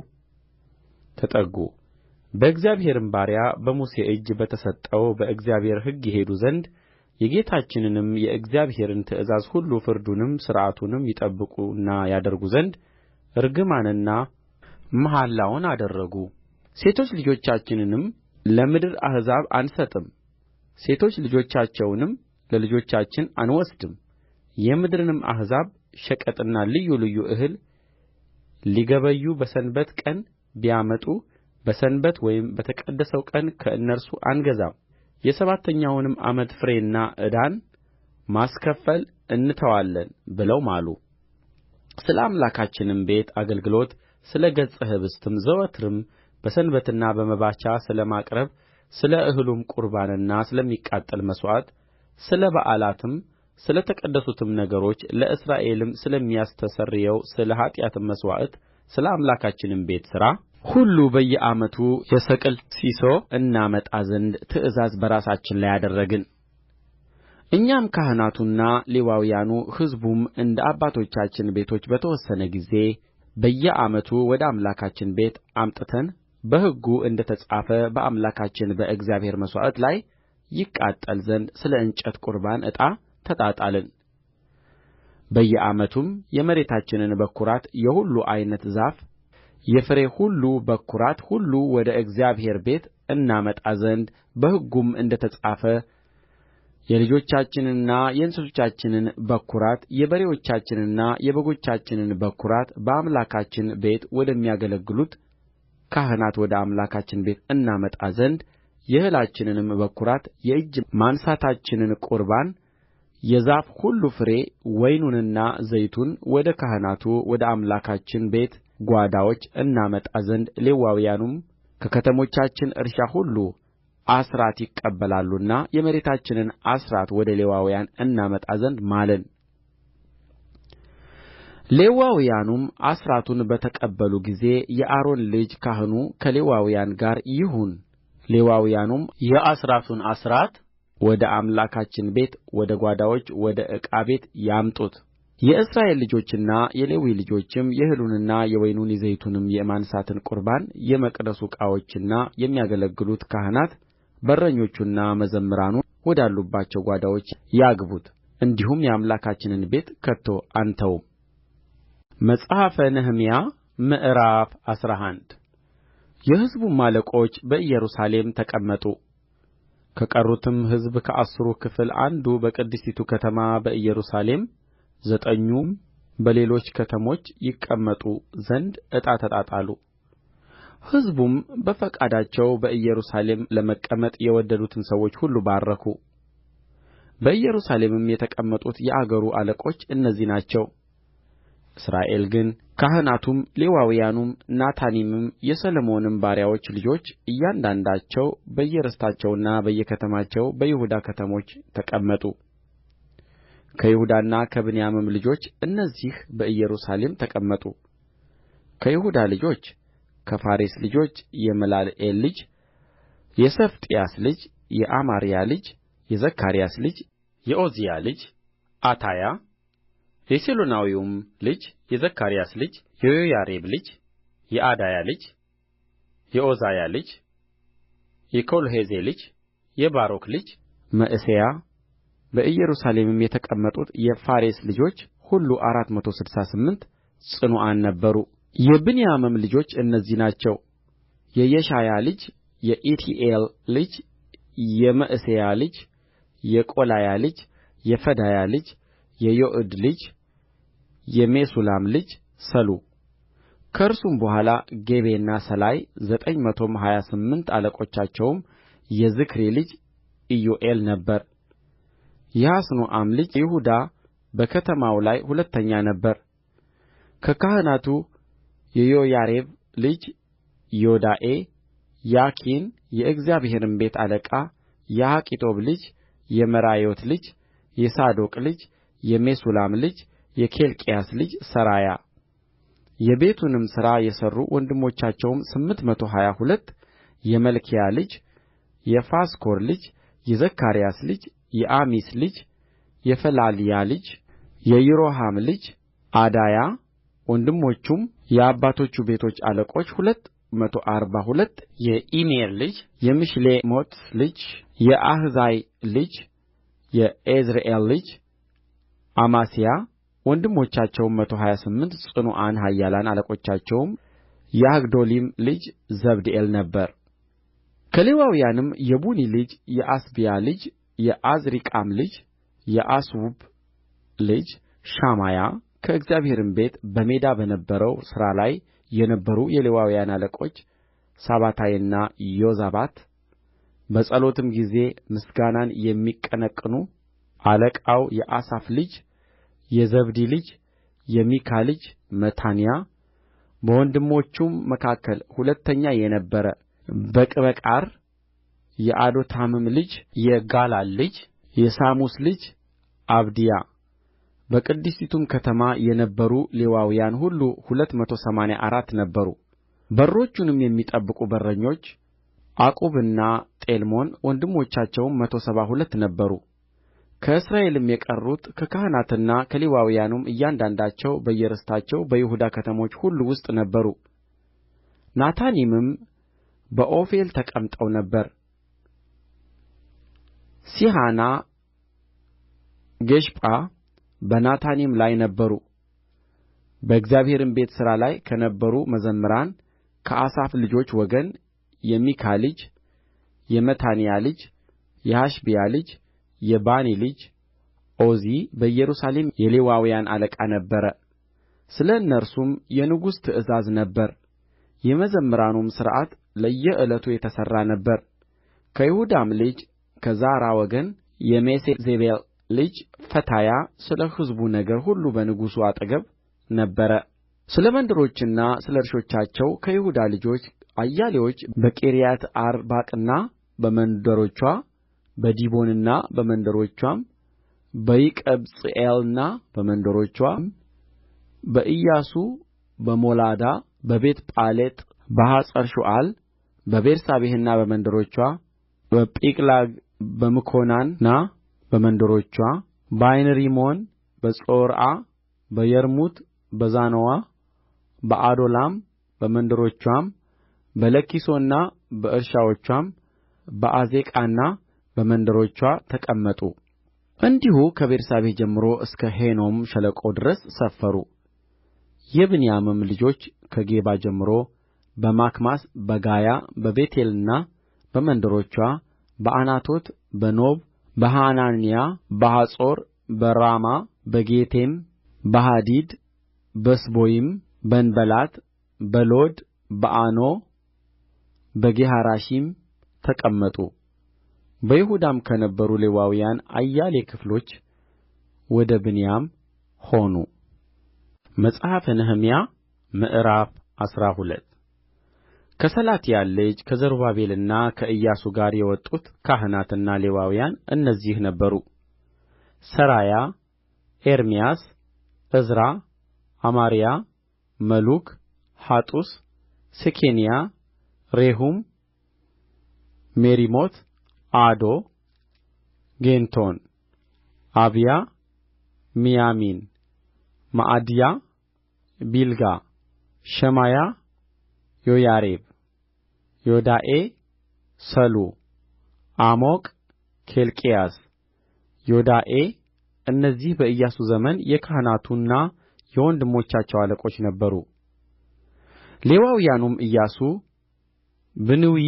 ተጠጉ። በእግዚአብሔርም ባሪያ በሙሴ እጅ በተሰጠው በእግዚአብሔር ሕግ ይሄዱ ዘንድ የጌታችንንም የእግዚአብሔርን ትእዛዝ ሁሉ ፍርዱንም ሥርዓቱንም ይጠብቁና ያደርጉ ዘንድ እርግማንና መሐላውን አደረጉ። ሴቶች ልጆቻችንንም ለምድር አሕዛብ አንሰጥም፣ ሴቶች ልጆቻቸውንም ለልጆቻችን አንወስድም። የምድርንም አሕዛብ ሸቀጥና ልዩ ልዩ እህል ሊገበዩ በሰንበት ቀን ቢያመጡ በሰንበት ወይም በተቀደሰው ቀን ከእነርሱ አንገዛም። የሰባተኛውንም ዓመት ፍሬና ዕዳን ማስከፈል እንተዋለን ብለው ማሉ። ስለ አምላካችንም ቤት አገልግሎት ስለ ገጸ ኅብስትም ዘወትርም በሰንበትና በመባቻ ስለ ማቅረብ ስለ እህሉም ቍርባንና ስለሚቃጠል መሥዋዕት ስለ በዓላትም ስለ ተቀደሱትም ነገሮች ለእስራኤልም ስለሚያስተሰርየው ስለ ኃጢአትም መሥዋዕት ስለ አምላካችንም ቤት ሥራ ሁሉ በየዓመቱ የሰቅል ሢሶ እናመጣ ዘንድ ትእዛዝ በራሳችን ላይ አደረግን። እኛም ካህናቱና ሌዋውያኑ ሕዝቡም እንደ አባቶቻችን ቤቶች በተወሰነ ጊዜ በየዓመቱ ወደ አምላካችን ቤት አምጥተን በሕጉ እንደ ተጻፈ በአምላካችን በእግዚአብሔር መሥዋዕት ላይ ይቃጠል ዘንድ ስለ እንጨት ቍርባን ዕጣ ተጣጣልን። በየዓመቱም የመሬታችንን በኵራት የሁሉ ዓይነት ዛፍ የፍሬ ሁሉ በኵራት ሁሉ ወደ እግዚአብሔር ቤት እናመጣ ዘንድ በሕጉም እንደ ተጻፈ የልጆቻችንንና የእንስሶቻችንን በኵራት የበሬዎቻችንንና የበጎቻችንን በኵራት በአምላካችን ቤት ወደሚያገለግሉት ካህናት ወደ አምላካችን ቤት እናመጣ ዘንድ የእህላችንንም በኵራት የእጅ ማንሣታችንን ቍርባን የዛፍ ሁሉ ፍሬ ወይኑንና ዘይቱን ወደ ካህናቱ ወደ አምላካችን ቤት ጓዳዎች እናመጣ ዘንድ ሌዋውያኑም ከከተሞቻችን እርሻ ሁሉ አሥራት ይቀበላሉና የመሬታችንን አሥራት ወደ ሌዋውያን እናመጣ ዘንድ ማልን። ሌዋውያኑም አሥራቱን በተቀበሉ ጊዜ የአሮን ልጅ ካህኑ ከሌዋውያን ጋር ይሁን። ሌዋውያኑም የአሥራቱን አሥራት ወደ አምላካችን ቤት ወደ ጓዳዎች ወደ ዕቃ ቤት ያምጡት። የእስራኤል ልጆችና የሌዊ ልጆችም የእህሉንና የወይኑን የዘይቱንም የማንሣትን ቍርባን የመቅደሱ ዕቃዎችና የሚያገለግሉት ካህናት በረኞቹና መዘምራኑ ወዳሉባቸው ጓዳዎች ያግቡት። እንዲሁም የአምላካችንን ቤት ከቶ አንተውም። መጽሐፈ ነህምያ ምዕራፍ 11 የሕዝቡም አለቆች በኢየሩሳሌም ተቀመጡ። ከቀሩትም ሕዝብ ከአሥሩ ክፍል አንዱ በቅድስቲቱ ከተማ በኢየሩሳሌም፣ ዘጠኙም በሌሎች ከተሞች ይቀመጡ ዘንድ ዕጣ ተጣጣሉ። ሕዝቡም በፈቃዳቸው በኢየሩሳሌም ለመቀመጥ የወደዱትን ሰዎች ሁሉ ባረኩ። በኢየሩሳሌምም የተቀመጡት የአገሩ አለቆች እነዚህ ናቸው። እስራኤል ግን ካህናቱም ሌዋውያኑም ናታኒምም የሰሎሞንም ባሪያዎች ልጆች እያንዳንዳቸው በየርስታቸውና በየከተማቸው በይሁዳ ከተሞች ተቀመጡ። ከይሁዳና ከብንያምም ልጆች እነዚህ በኢየሩሳሌም ተቀመጡ። ከይሁዳ ልጆች ከፋሬስ ልጆች የመላልኤል ልጅ የሰፋጥያስ ልጅ የአማርያ ልጅ የዘካርያስ ልጅ የዖዝያ ልጅ አታያ የሴሎናዊውም ልጅ የዘካርያስ ልጅ የዮያሪብ ልጅ የዓዳያ ልጅ የዖዛያ ልጅ የኮልሖዜ ልጅ የባሮክ ልጅ መዕሤያ በኢየሩሳሌምም የተቀመጡት የፋሬስ ልጆች ሁሉ 468 ጽኑዓን ነበሩ። የብንያምም ልጆች እነዚህ ናቸው። የየሻያ ልጅ የኢቲኤል ልጅ የመዕሤያ ልጅ የቆላያ ልጅ የፈዳያ ልጅ የዮእድ ልጅ የሜሱላም ልጅ ሰሉ። ከእርሱም በኋላ ጌቤና ሰላይ 928 አለቆቻቸውም የዝክሪ ልጅ ኢዮኤል ነበረ። የሐስኑአም ልጅ ይሁዳ በከተማው ላይ ሁለተኛ ነበረ። ከካህናቱ የዮያሪብ ልጅ ዮዳኤ፣ ያኪን የእግዚአብሔርም ቤት አለቃ የአኪጦብ ልጅ የመራዮት ልጅ የሳዶቅ ልጅ የሜሱላም ልጅ የኬልቅያስ ልጅ ሠራያ። የቤቱንም ሥራ የሠሩ ወንድሞቻቸውም 822 የመልክያ ልጅ የፋስኮር ልጅ የዘካርያስ ልጅ የአማሲ ልጅ የፈላልያ ልጅ የይሮሐም ልጅ ዓዳያ። ወንድሞቹም የአባቶቹ ቤቶች አለቆች 242 የኢሜር ልጅ የምሺሌሞት ልጅ የአሕዛይ ልጅ የኤዝርኤል ልጅ አማስያ። ወንድሞቻቸውም 128 ጽኑዓን ኃያላን አለቆቻቸውም የሐግዶሊም ልጅ ዘብድኤል ነበረ። ከሌዋውያንም የቡኒ ልጅ የአሳብያ ልጅ የዓዝሪቃም ልጅ የአሱብ ልጅ ሻማያ ከእግዚአብሔርም ቤት በሜዳ በነበረው ሥራ ላይ የነበሩ የሌዋውያን አለቆች ሳባታይና ዮዛባት በጸሎትም ጊዜ ምስጋናን የሚቀነቅኑ አለቃው የአሳፍ ልጅ የዘብዲ ልጅ የሚካ ልጅ መታንያ በወንድሞቹም መካከል ሁለተኛ የነበረ በቅበቃር የኤዶታምም ልጅ የጋላል ልጅ የሳሙስ ልጅ አብድያ። በቅድስቲቱም ከተማ የነበሩ ሌዋውያን ሁሉ 284 ነበሩ። በሮቹንም የሚጠብቁ በረኞች ዓቁብና ጤልሞን ወንድሞቻቸውም 172 ነበሩ። ከእስራኤልም የቀሩት ከካህናትና ከሌዋውያኑም እያንዳንዳቸው በየርስታቸው በይሁዳ ከተሞች ሁሉ ውስጥ ነበሩ። ናታኒምም በዖፌል ተቀምጠው ነበር። ሲሐና ጊሽጳ በናታኒም ላይ ነበሩ። በእግዚአብሔርም ቤት ሥራ ላይ ከነበሩ መዘምራን ከአሳፍ ልጆች ወገን የሚካ ልጅ የመታንያ ልጅ የሐሸብያ ልጅ የባኒ ልጅ ኦዚ በኢየሩሳሌም የሌዋውያን አለቃ ነበረ። ስለ እነርሱም የንጉሥ ትእዛዝ ነበረ። የመዘምራኑም ሥርዓት ለየዕለቱ የተሠራ ነበረ። ከይሁዳም ልጅ ከዛራ ወገን የሜሴዜቤል ልጅ ፈታያ ስለ ሕዝቡ ነገር ሁሉ በንጉሡ አጠገብ ነበረ። ስለ መንደሮችና ስለ እርሾቻቸው ከይሁዳ ልጆች አያሌዎች በቂርያትአርባቅና በመንደሮችዋ በዲቦንና በመንደሮችዋም በይቀብጽኤልና በመንደሮችዋም በኢያሱ በሞላዳ በቤትጳሌጥ በሐጸርሹዓል በቤርሳቤህና በመንደሮችዋ በጺቅላግ በምኮናና በመንደሮችዋ በዓይንሪሞን በጾርዓ በየርሙት በዛኖዋ በዓዶላም በመንደሮችዋም በለኪሶና በእርሻዎችዋም በዓዜቃና በመንደሮችዋ ተቀመጡ። እንዲሁ ከቤርሳቤህ ጀምሮ እስከ ሄኖም ሸለቆ ድረስ ሰፈሩ። የብንያምም ልጆች ከጌባ ጀምሮ በማክማስ በጋያ በቤቴልና በመንደሮችዋ በዓናቶት በኖብ በሐናንያ በሐጾር በራማ በጌቴም በሐዲድ በስቦይም በንበላት በሎድ በኦኖ በጌሃራሺም ተቀመጡ። በይሁዳም ከነበሩ ሌዋውያን አያሌ ክፍሎች ወደ ብንያም ሆኑ። መጽሐፈ ነህምያ ምዕራፍ 12 ከሰላትያል ልጅ ከዘሩባቤልና ከኢያሱ ጋር የወጡት ካህናትና ሌዋውያን እነዚህ ነበሩ። ሠራያ፣ ኤርምያስ፣ ዕዝራ፣ አማርያ፣ መሉክ፣ ሐጡስ፣ ሴኬንያ፣ ሬሁም፣ ሜሪሞት፣ አዶ፣ ጌንቶን፣ አብያ፣ ሚያሚን፣ መዓድያ፣ ቢልጋ፣ ሸማያ፣ ዮያሪብ፣ ዮዳኤ፣ ሰሉ፣ አሞቅ፣ ኬልቅያስ፣ ዮዳኤ እነዚህ በኢያሱ ዘመን የካህናቱና የወንድሞቻቸው አለቆች ነበሩ። ሌዋውያኑም ኢያሱ፣ ቢንዊ፣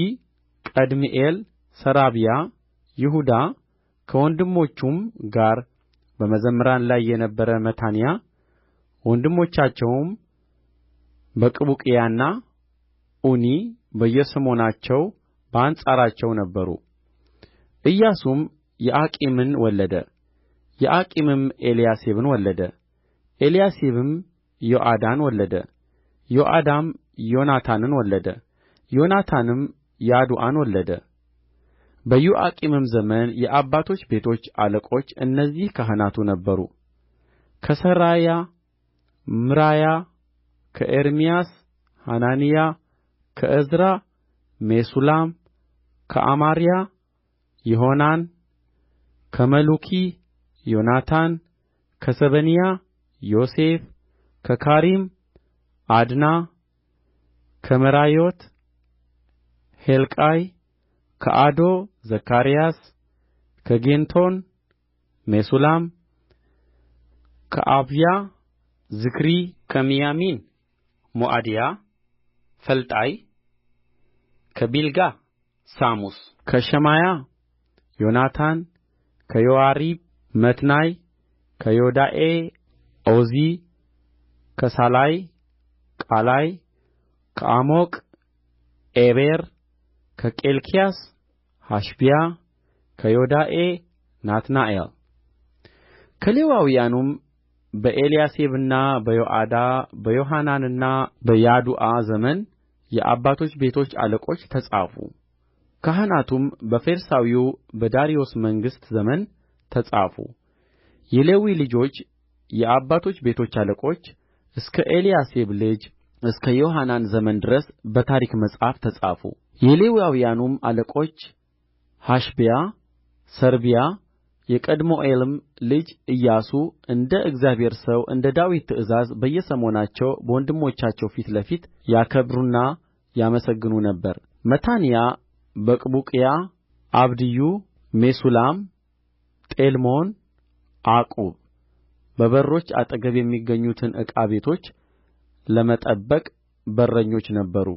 ቀድምኤል፣ ሰራብያ፣ ይሁዳ ከወንድሞቹም ጋር በመዘምራን ላይ የነበረ መታንያ ወንድሞቻቸውም በቅቡቅያና ዑኒ በየሰሞናቸው በአንጻራቸው ነበሩ። ኢያሱም ዮአቂምን ወለደ። ዮአቂምም ኤልያሴብን ወለደ። ኤልያሴብም ዮአዳን ወለደ። ዮአዳም ዮናታንን ወለደ። ዮናታንም ያዱአን ወለደ። በዮአቂምም ዘመን የአባቶች ቤቶች አለቆች እነዚህ ካህናቱ ነበሩ። ከሠራያ ምራያ፣ ከኤርምያስ ሐናንያ፣ ከዕዝራ ሜሱላም፣ ከአማርያ ይሆሐናን፣ ከመሉኪ ዮናታን፣ ከሰበንያ ዮሴፍ፣ ከካሪም ዓድና፣ ከመራዮት ሔልቃይ፣ ከአዶ ዘካርያስ፣ ከጌንቶን ሜሱላም፣ ከአብያ ዝክሪ፣ ከሚያሚን ሞዓድያ ፈልጣይ፣ ከቢልጋ ሳሙስ፣ ከሸማያ ዮናታን፣ ከዮያሪብ መትናይ፣ ከዮዳኤ ኦዚ፣ ከሳላይ ቃላይ፣ ከዓሞቅ ዔቤር፣ ከኬልቅያስ ሐሸብያ፣ ከዮዳኤ ናትናኤል። ከሌዋውያኑም በኤልያሴብና በዮአዳ በዮሐናንና በያዱአ ዘመን የአባቶች ቤቶች አለቆች ተጻፉ። ካህናቱም በፋርሳዊው በዳርዮስ መንግሥት ዘመን ተጻፉ። የሌዊ ልጆች የአባቶች ቤቶች አለቆች እስከ ኤልያሴብ ልጅ እስከ ዮሐናን ዘመን ድረስ በታሪክ መጽሐፍ ተጻፉ። የሌዋውያኑም አለቆች ሐሸብያ፣ ሰራብያ፣ የቀድምኤልም ልጅ ኢያሱ እንደ እግዚአብሔር ሰው እንደ ዳዊት ትእዛዝ በየሰሞናቸው በወንድሞቻቸው ፊት ለፊት ያከብሩና ያመሰግኑ ነበር። መታንያ፣ በቅቡቅያ፣ አብድዩ፣ ሜሱላም፣ ጤልሞን፣ ዓቁብ በበሮች አጠገብ የሚገኙትን ዕቃ ቤቶች ለመጠበቅ በረኞች ነበሩ።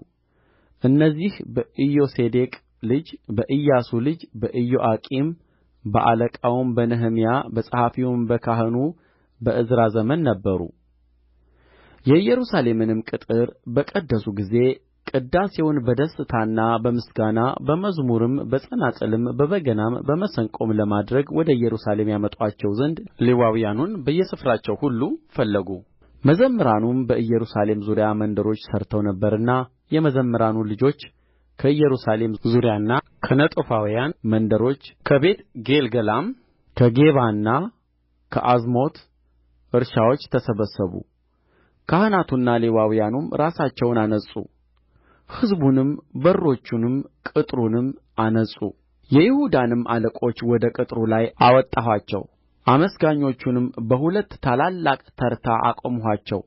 እነዚህ በኢዮሴዴቅ ልጅ በኢያሱ ልጅ በኢዮአቂም በአለቃውም በነህምያ በጸሐፊውም በካህኑ በዕዝራ ዘመን ነበሩ። የኢየሩሳሌምንም ቅጥር በቀደሱ ጊዜ ቅዳሴውን በደስታና በምስጋና በመዝሙርም በጸናጽልም በበገናም በመሰንቆም ለማድረግ ወደ ኢየሩሳሌም ያመጡአቸው ዘንድ ሌዋውያኑን በየስፍራቸው ሁሉ ፈለጉ። መዘምራኑም በኢየሩሳሌም ዙሪያ መንደሮች ሠርተው ነበርና የመዘምራኑ ልጆች ከኢየሩሳሌም ዙሪያና ከነጦፋውያን መንደሮች ከቤትጌልገላም ከጌባና ከዓዝሞት እርሻዎች ተሰበሰቡ። ካህናቱና ሌዋውያኑም ራሳቸውን አነጹ፣ ሕዝቡንም በሮቹንም ቅጥሩንም አነጹ። የይሁዳንም አለቆች ወደ ቅጥሩ ላይ አወጣኋቸው፣ አመስጋኞቹንም በሁለት ታላላቅ ተርታ አቆምኋቸው።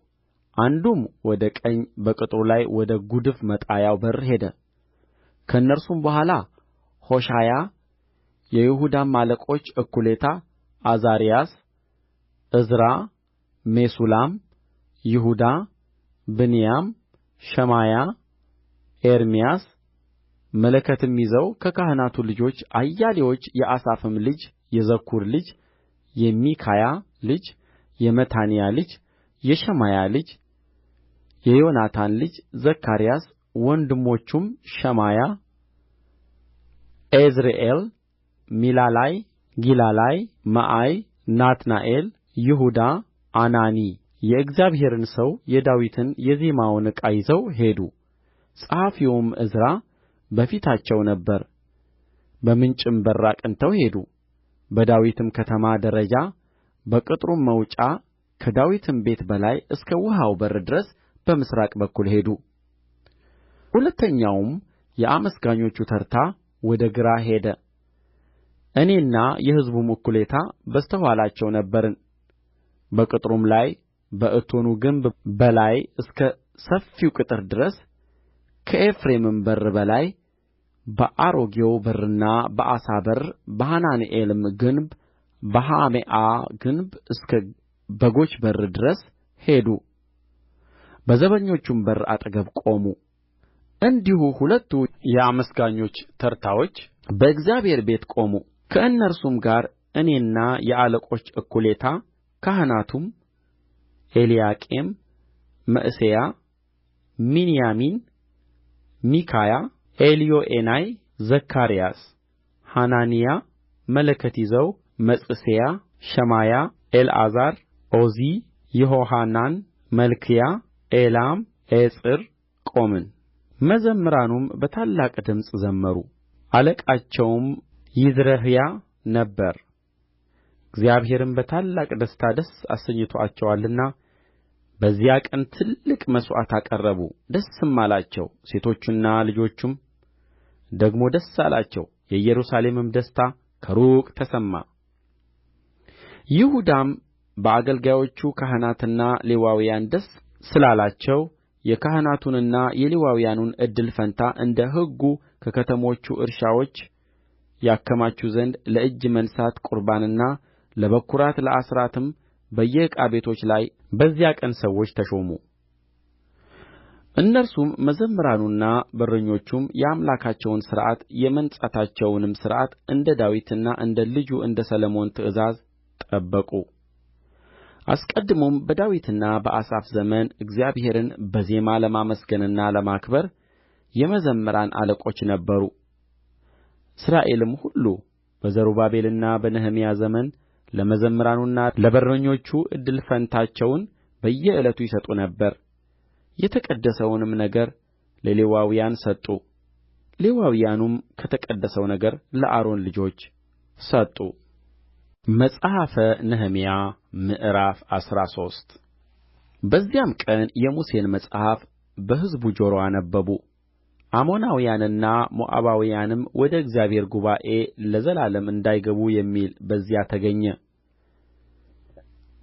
አንዱም ወደ ቀኝ በቅጥሩ ላይ ወደ ጕድፍ መጣያው በር ሄደ። ከእነርሱም በኋላ ሆሻያ፣ የይሁዳም አለቆች እኩሌታ ዓዛርያስ፣ ዕዝራ፣ ሜሱላም፣ ይሁዳ፣ ብንያም፣ ሸማያ፣ ኤርምያስ መለከትም ይዘው ከካህናቱ ልጆች አያሌዎች የአሳፍም ልጅ የዘኩር ልጅ የሚካያ ልጅ የመታንያ ልጅ የሸማያ ልጅ የዮናታን ልጅ ዘካርያስ ወንድሞቹም ሸማያ፣ ኤዝርኤል፣ ሚላላይ፣ ጊላላይ፣ መዓይ፣ ናትናኤል፣ ይሁዳ፣ አናኒ የእግዚአብሔርን ሰው የዳዊትን የዜማውን ዕቃ ይዘው ሄዱ። ጸሐፊውም ዕዝራ በፊታቸው ነበረ። በምንጭም በር አቅንተው ሄዱ። በዳዊትም ከተማ ደረጃ በቅጥሩም መውጫ ከዳዊትም ቤት በላይ እስከ ውኃው በር ድረስ በምሥራቅ በኩል ሄዱ። ሁለተኛውም የአመስጋኞቹ ተርታ ወደ ግራ ሄደ። እኔና የሕዝቡም እኩሌታ በስተ ኋላቸው ነበርን። በቅጥሩም ላይ በእቶኑ ግንብ በላይ እስከ ሰፊው ቅጥር ድረስ ከኤፍሬምም በር በላይ በአሮጌው በርና በዓሣ በር በሐናንኤልም ግንብ በሐሜአ ግንብ እስከ በጎች በር ድረስ ሄዱ። በዘበኞቹም በር አጠገብ ቆሙ። እንዲሁ ሁለቱ የአመስጋኞች ተርታዎች በእግዚአብሔር ቤት ቆሙ። ከእነርሱም ጋር እኔና የአለቆች እኩሌታ ካህናቱም ኤልያቄም፣ መዕሤያ፣ ሚንያሚን፣ ሚካያ፣ ኤልዮዔናይ፣ ዘካርያስ፣ ሐናንያ መለከት ይዘው መጽሤያ፣ ሸማያ፣ ኤልዓዛር፣ ኦዚ፣ ይሆሐናን፣ መልክያ፣ ኤላም፣ ኤጽር ቆምን። መዘምራኑም በታላቅ ድምፅ ዘመሩ። አለቃቸውም ይዝረሕያ ነበረ። እግዚአብሔርም በታላቅ ደስታ ደስ አሰኝቶአቸዋልና በዚያ ቀን ትልቅ መሥዋዕት አቀረቡ፣ ደስም አላቸው። ሴቶቹና ልጆቹም ደግሞ ደስ አላቸው። የኢየሩሳሌምም ደስታ ከሩቅ ተሰማ። ይሁዳም በአገልጋዮቹ ካህናትና ሌዋውያን ደስ ስላላቸው የካህናቱንና የሌዋውያኑን እድል ፈንታ እንደ ሕጉ ከከተሞቹ እርሻዎች ያከማቹ ዘንድ ለእጅ ማንሣት ቍርባንና ለበኵራት ለአሥራትም በየዕቃ ቤቶቹ ላይ በዚያ ቀን ሰዎች ተሾሙ። እነርሱም መዘምራኑና በረኞቹም የአምላካቸውን ሥርዓት የመንጻታቸውንም ሥርዓት እንደ ዳዊትና እንደ ልጁ እንደ ሰሎሞን ትእዛዝ ጠበቁ። አስቀድሞም በዳዊትና በአሳፍ ዘመን እግዚአብሔርን በዜማ ለማመስገንና ለማክበር የመዘምራን አለቆች ነበሩ። እስራኤልም ሁሉ በዘሩባቤልና በነህምያ ዘመን ለመዘምራኑና ለበረኞቹ እድል ፈንታቸውን በየዕለቱ ይሰጡ ነበር። የተቀደሰውንም ነገር ለሌዋውያን ሰጡ። ሌዋውያኑም ከተቀደሰው ነገር ለአሮን ልጆች ሰጡ። መጽሐፈ ነህምያ ምዕራፍ 13 በዚያም ቀን የሙሴን መጽሐፍ በሕዝቡ ጆሮ አነበቡ። አሞናውያንና ሞዓባውያንም ወደ እግዚአብሔር ጉባኤ ለዘላለም እንዳይገቡ የሚል በዚያ ተገኘ።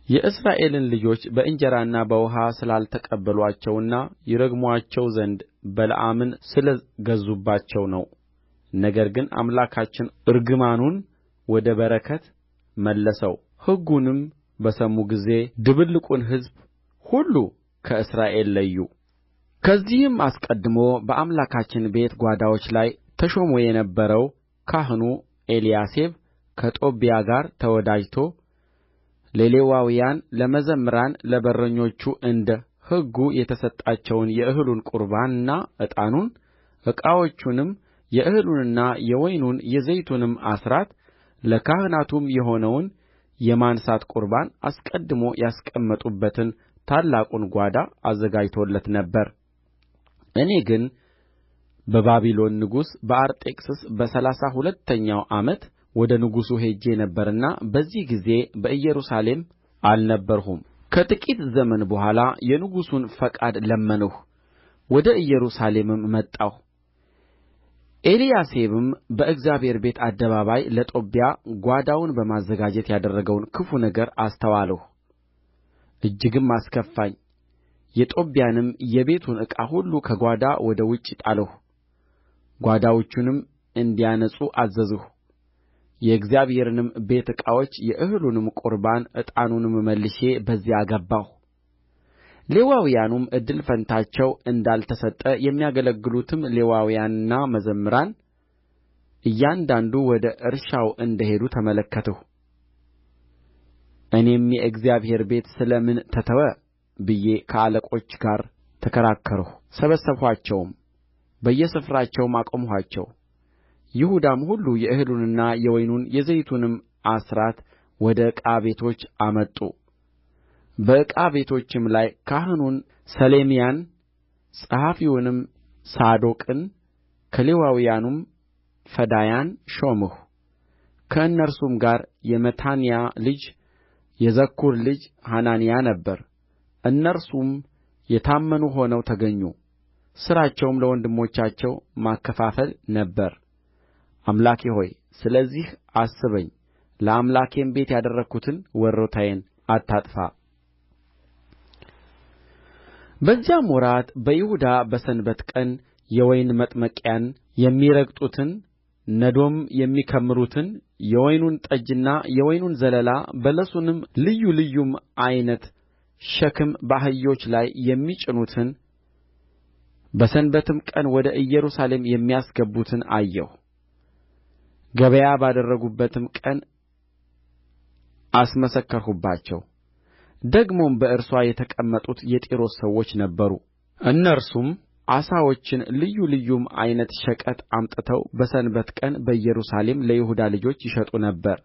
የእስራኤልን ልጆች በእንጀራና በውኃ ስላልተቀበሉአቸውና ይረግሙአቸው ዘንድ በለዓምን ስለ ገዙባቸው ነው። ነገር ግን አምላካችን እርግማኑን ወደ በረከት መለሰው። ሕጉንም በሰሙ ጊዜ ድብልቁን ሕዝብ ሁሉ ከእስራኤል ለዩ። ከዚህም አስቀድሞ በአምላካችን ቤት ጓዳዎች ላይ ተሾሞ የነበረው ካህኑ ኤልያሴብ ከጦብያ ጋር ተወዳጅቶ ለሌዋውያን ለመዘምራን ለበረኞቹ እንደ ሕጉ የተሰጣቸውን የእህሉን ቍርባንና ዕጣኑን ዕቃዎቹንም የእህሉንና የወይኑን የዘይቱንም አሥራት ለካህናቱም የሆነውን የማንሣት ቍርባን አስቀድሞ ያስቀመጡበትን ታላቁን ጓዳ አዘጋጅቶለት ነበር። እኔ ግን በባቢሎን ንጉሥ በአርጤክስስ በሠላሳ ሁለተኛው ዓመት ወደ ንጉሡ ሄጄ ነበርና በዚህ ጊዜ በኢየሩሳሌም አልነበርሁም። ከጥቂት ዘመን በኋላ የንጉሡን ፈቃድ ለመንሁ፣ ወደ ኢየሩሳሌምም መጣሁ። ኤልያሴብም በእግዚአብሔር ቤት አደባባይ ለጦብያ ጓዳውን በማዘጋጀት ያደረገውን ክፉ ነገር አስተዋልሁ፣ እጅግም አስከፋኝ። የጦብያንም የቤቱን ዕቃ ሁሉ ከጓዳ ወደ ውጭ ጣልሁ፣ ጓዳዎቹንም እንዲያነጹ አዘዝሁ። የእግዚአብሔርንም ቤት ዕቃዎች የእህሉንም ቍርባን ዕጣኑንም መልሼ በዚያ አገባሁ። ሌዋውያኑም እድል ፈንታቸው እንዳልተሰጠ የሚያገለግሉትም ሌዋውያንና መዘምራን እያንዳንዱ ወደ እርሻው እንደ ሄዱ ተመለከትሁ። እኔም የእግዚአብሔር ቤት ስለ ምን ተተወ ብዬ ከአለቆች ጋር ተከራከርሁ፣ ሰበሰብኋቸውም፣ በየስፍራቸውም አቆምኋቸው። ይሁዳም ሁሉ የእህሉንና የወይኑን የዘይቱንም አሥራት ወደ ዕቃ ቤቶች አመጡ። በዕቃ ቤቶችም ላይ ካህኑን ሰሌምያን፣ ጸሐፊውንም ሳዶቅን፣ ከሌዋውያኑም ፈዳያን ሾምሁ። ከእነርሱም ጋር የመታንያ ልጅ የዘኩር ልጅ ሐናንያ ነበረ። እነርሱም የታመኑ ሆነው ተገኙ። ሥራቸውም ለወንድሞቻቸው ማከፋፈል ነበረ። አምላኬ ሆይ ስለዚህ አስበኝ፣ ለአምላኬም ቤት ያደረግሁትን ወሮታዬን አታጥፋ። በዚያም ወራት በይሁዳ በሰንበት ቀን የወይን መጥመቂያን የሚረግጡትን ነዶም የሚከምሩትን የወይኑን ጠጅና የወይኑን ዘለላ በለሱንም ልዩ ልዩም ዓይነት ሸክም በአህዮች ላይ የሚጭኑትን በሰንበትም ቀን ወደ ኢየሩሳሌም የሚያስገቡትን አየሁ። ገበያ ባደረጉበትም ቀን አስመሰከርሁባቸው። ደግሞም በእርስዋ የተቀመጡት የጢሮስ ሰዎች ነበሩ። እነርሱም ዓሣዎችን ልዩ ልዩም ዓይነት ሸቀጥ አምጥተው በሰንበት ቀን በኢየሩሳሌም ለይሁዳ ልጆች ይሸጡ ነበር።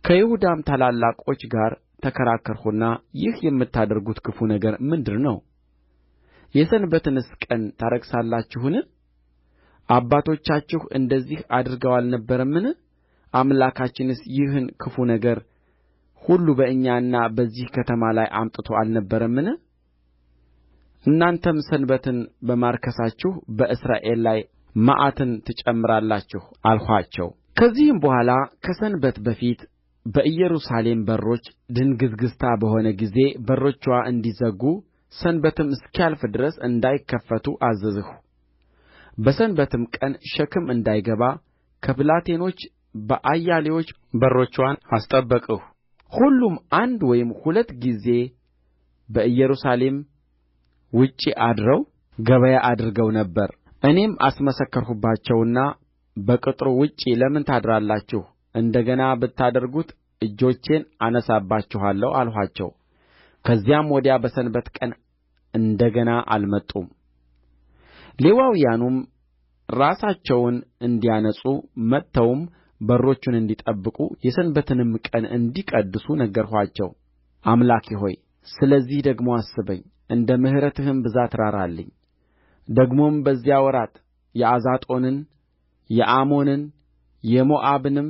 ከይሁዳም ታላላቆች ጋር ተከራከርሁና ይህ የምታደርጉት ክፉ ነገር ምንድር ነው? የሰንበትንስ ቀን ታረክሳላችሁን? አባቶቻችሁ እንደዚህ አድርገው አልነበረምን? አምላካችንስ ይህን ክፉ ነገር ሁሉ በእኛና በዚህ ከተማ ላይ አምጥቶ አልነበረምን? እናንተም ሰንበትን በማርከሳችሁ በእስራኤል ላይ መዓትን ትጨምራላችሁ አልኋቸው። ከዚህም በኋላ ከሰንበት በፊት በኢየሩሳሌም በሮች ድንግዝግዝታ በሆነ ጊዜ በሮችዋ እንዲዘጉ ሰንበትም እስኪያልፍ ድረስ እንዳይከፈቱ አዘዝሁ። በሰንበትም ቀን ሸክም እንዳይገባ ከብላቴኖች በአያሌዎች በሮችዋን አስጠበቅሁ። ሁሉም አንድ ወይም ሁለት ጊዜ በኢየሩሳሌም ውጭ አድረው ገበያ አድርገው ነበር። እኔም አስመሰከርሁባቸውና በቅጥሩ ውጭ ለምን ታድራላችሁ? እንደ ገና ብታደርጉት እጆቼን አነሣባችኋለሁ አልኋቸው። ከዚያም ወዲያ በሰንበት ቀን እንደ ገና አልመጡም። ሌዋውያኑም ራሳቸውን እንዲያነጹ መጥተውም በሮቹን እንዲጠብቁ የሰንበትንም ቀን እንዲቀድሱ ነገርኋቸው። አምላኬ ሆይ ስለዚህ ደግሞ አስበኝ፣ እንደ ምሕረትህም ብዛት ራራልኝ። ደግሞም በዚያ ወራት የአዛጦንን፣ የአሞንን፣ የሞዓብንም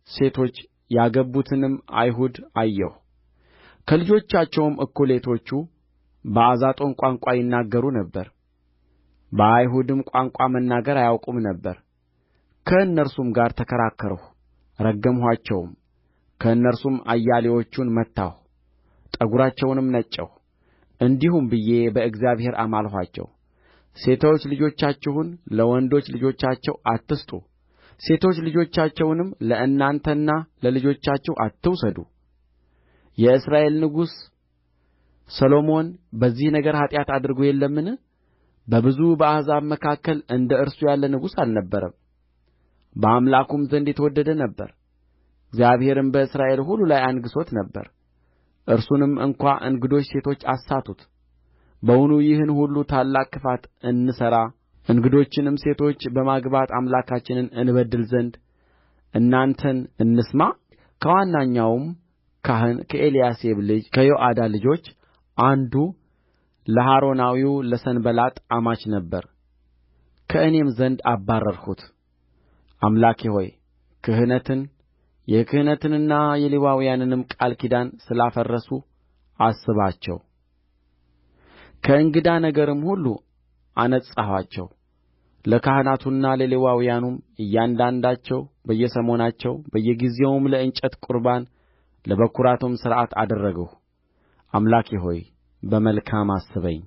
ሴቶች ያገቡትንም አይሁድ አየሁ። ከልጆቻቸውም እኵሌቶቹ በአዛጦን ቋንቋ ይናገሩ ነበር፣ በአይሁድም ቋንቋ መናገር አያውቁም ነበር። ከእነርሱም ጋር ተከራከርሁ፣ ረገምኋቸውም። ከእነርሱም አያሌዎቹን መታሁ፣ ጠጕራቸውንም ነጨሁ። እንዲሁም ብዬ በእግዚአብሔር አማልኋቸው። ሴቶች ልጆቻችሁን ለወንዶች ልጆቻቸው አትስጡ፣ ሴቶች ልጆቻቸውንም ለእናንተና ለልጆቻችሁ አትውሰዱ። የእስራኤል ንጉሥ ሰሎሞን በዚህ ነገር ኃጢአት አድርጎ የለምን? በብዙ አሕዛብ መካከል እንደ እርሱ ያለ ንጉሥ አልነበረም። በአምላኩም ዘንድ የተወደደ ነበረ። እግዚአብሔርም በእስራኤል ሁሉ ላይ አንግሦት ነበር። እርሱንም እንኳ እንግዶች ሴቶች አሳቱት። በውኑ ይህን ሁሉ ታላቅ ክፋት እንሠራ እንግዶችንም ሴቶች በማግባት አምላካችንን እንበድል ዘንድ እናንተን እንስማ? ከዋነኛውም ካህን ከኤልያሴብ ልጅ ከዮአዳ ልጆች አንዱ ለሖሮናዊው ለሰንባላጥ አማች ነበረ ከእኔም ዘንድ አባረርሁት አምላኬ ሆይ የክህነትንና የሌዋውያንንም ቃል ኪዳን ስላፈረሱ አስባቸው ከእንግዳ ነገርም ሁሉ አነጻኋቸው ለካህናቱና ለሌዋውያኑም እያንዳንዳቸው በየሰሞናቸው በየጊዜያቸውም ለእንጨት ቍርባን ለበኵራቱም ሥርዓት አደረግሁ አምላኬ ሆይ በመልካም አስበኝ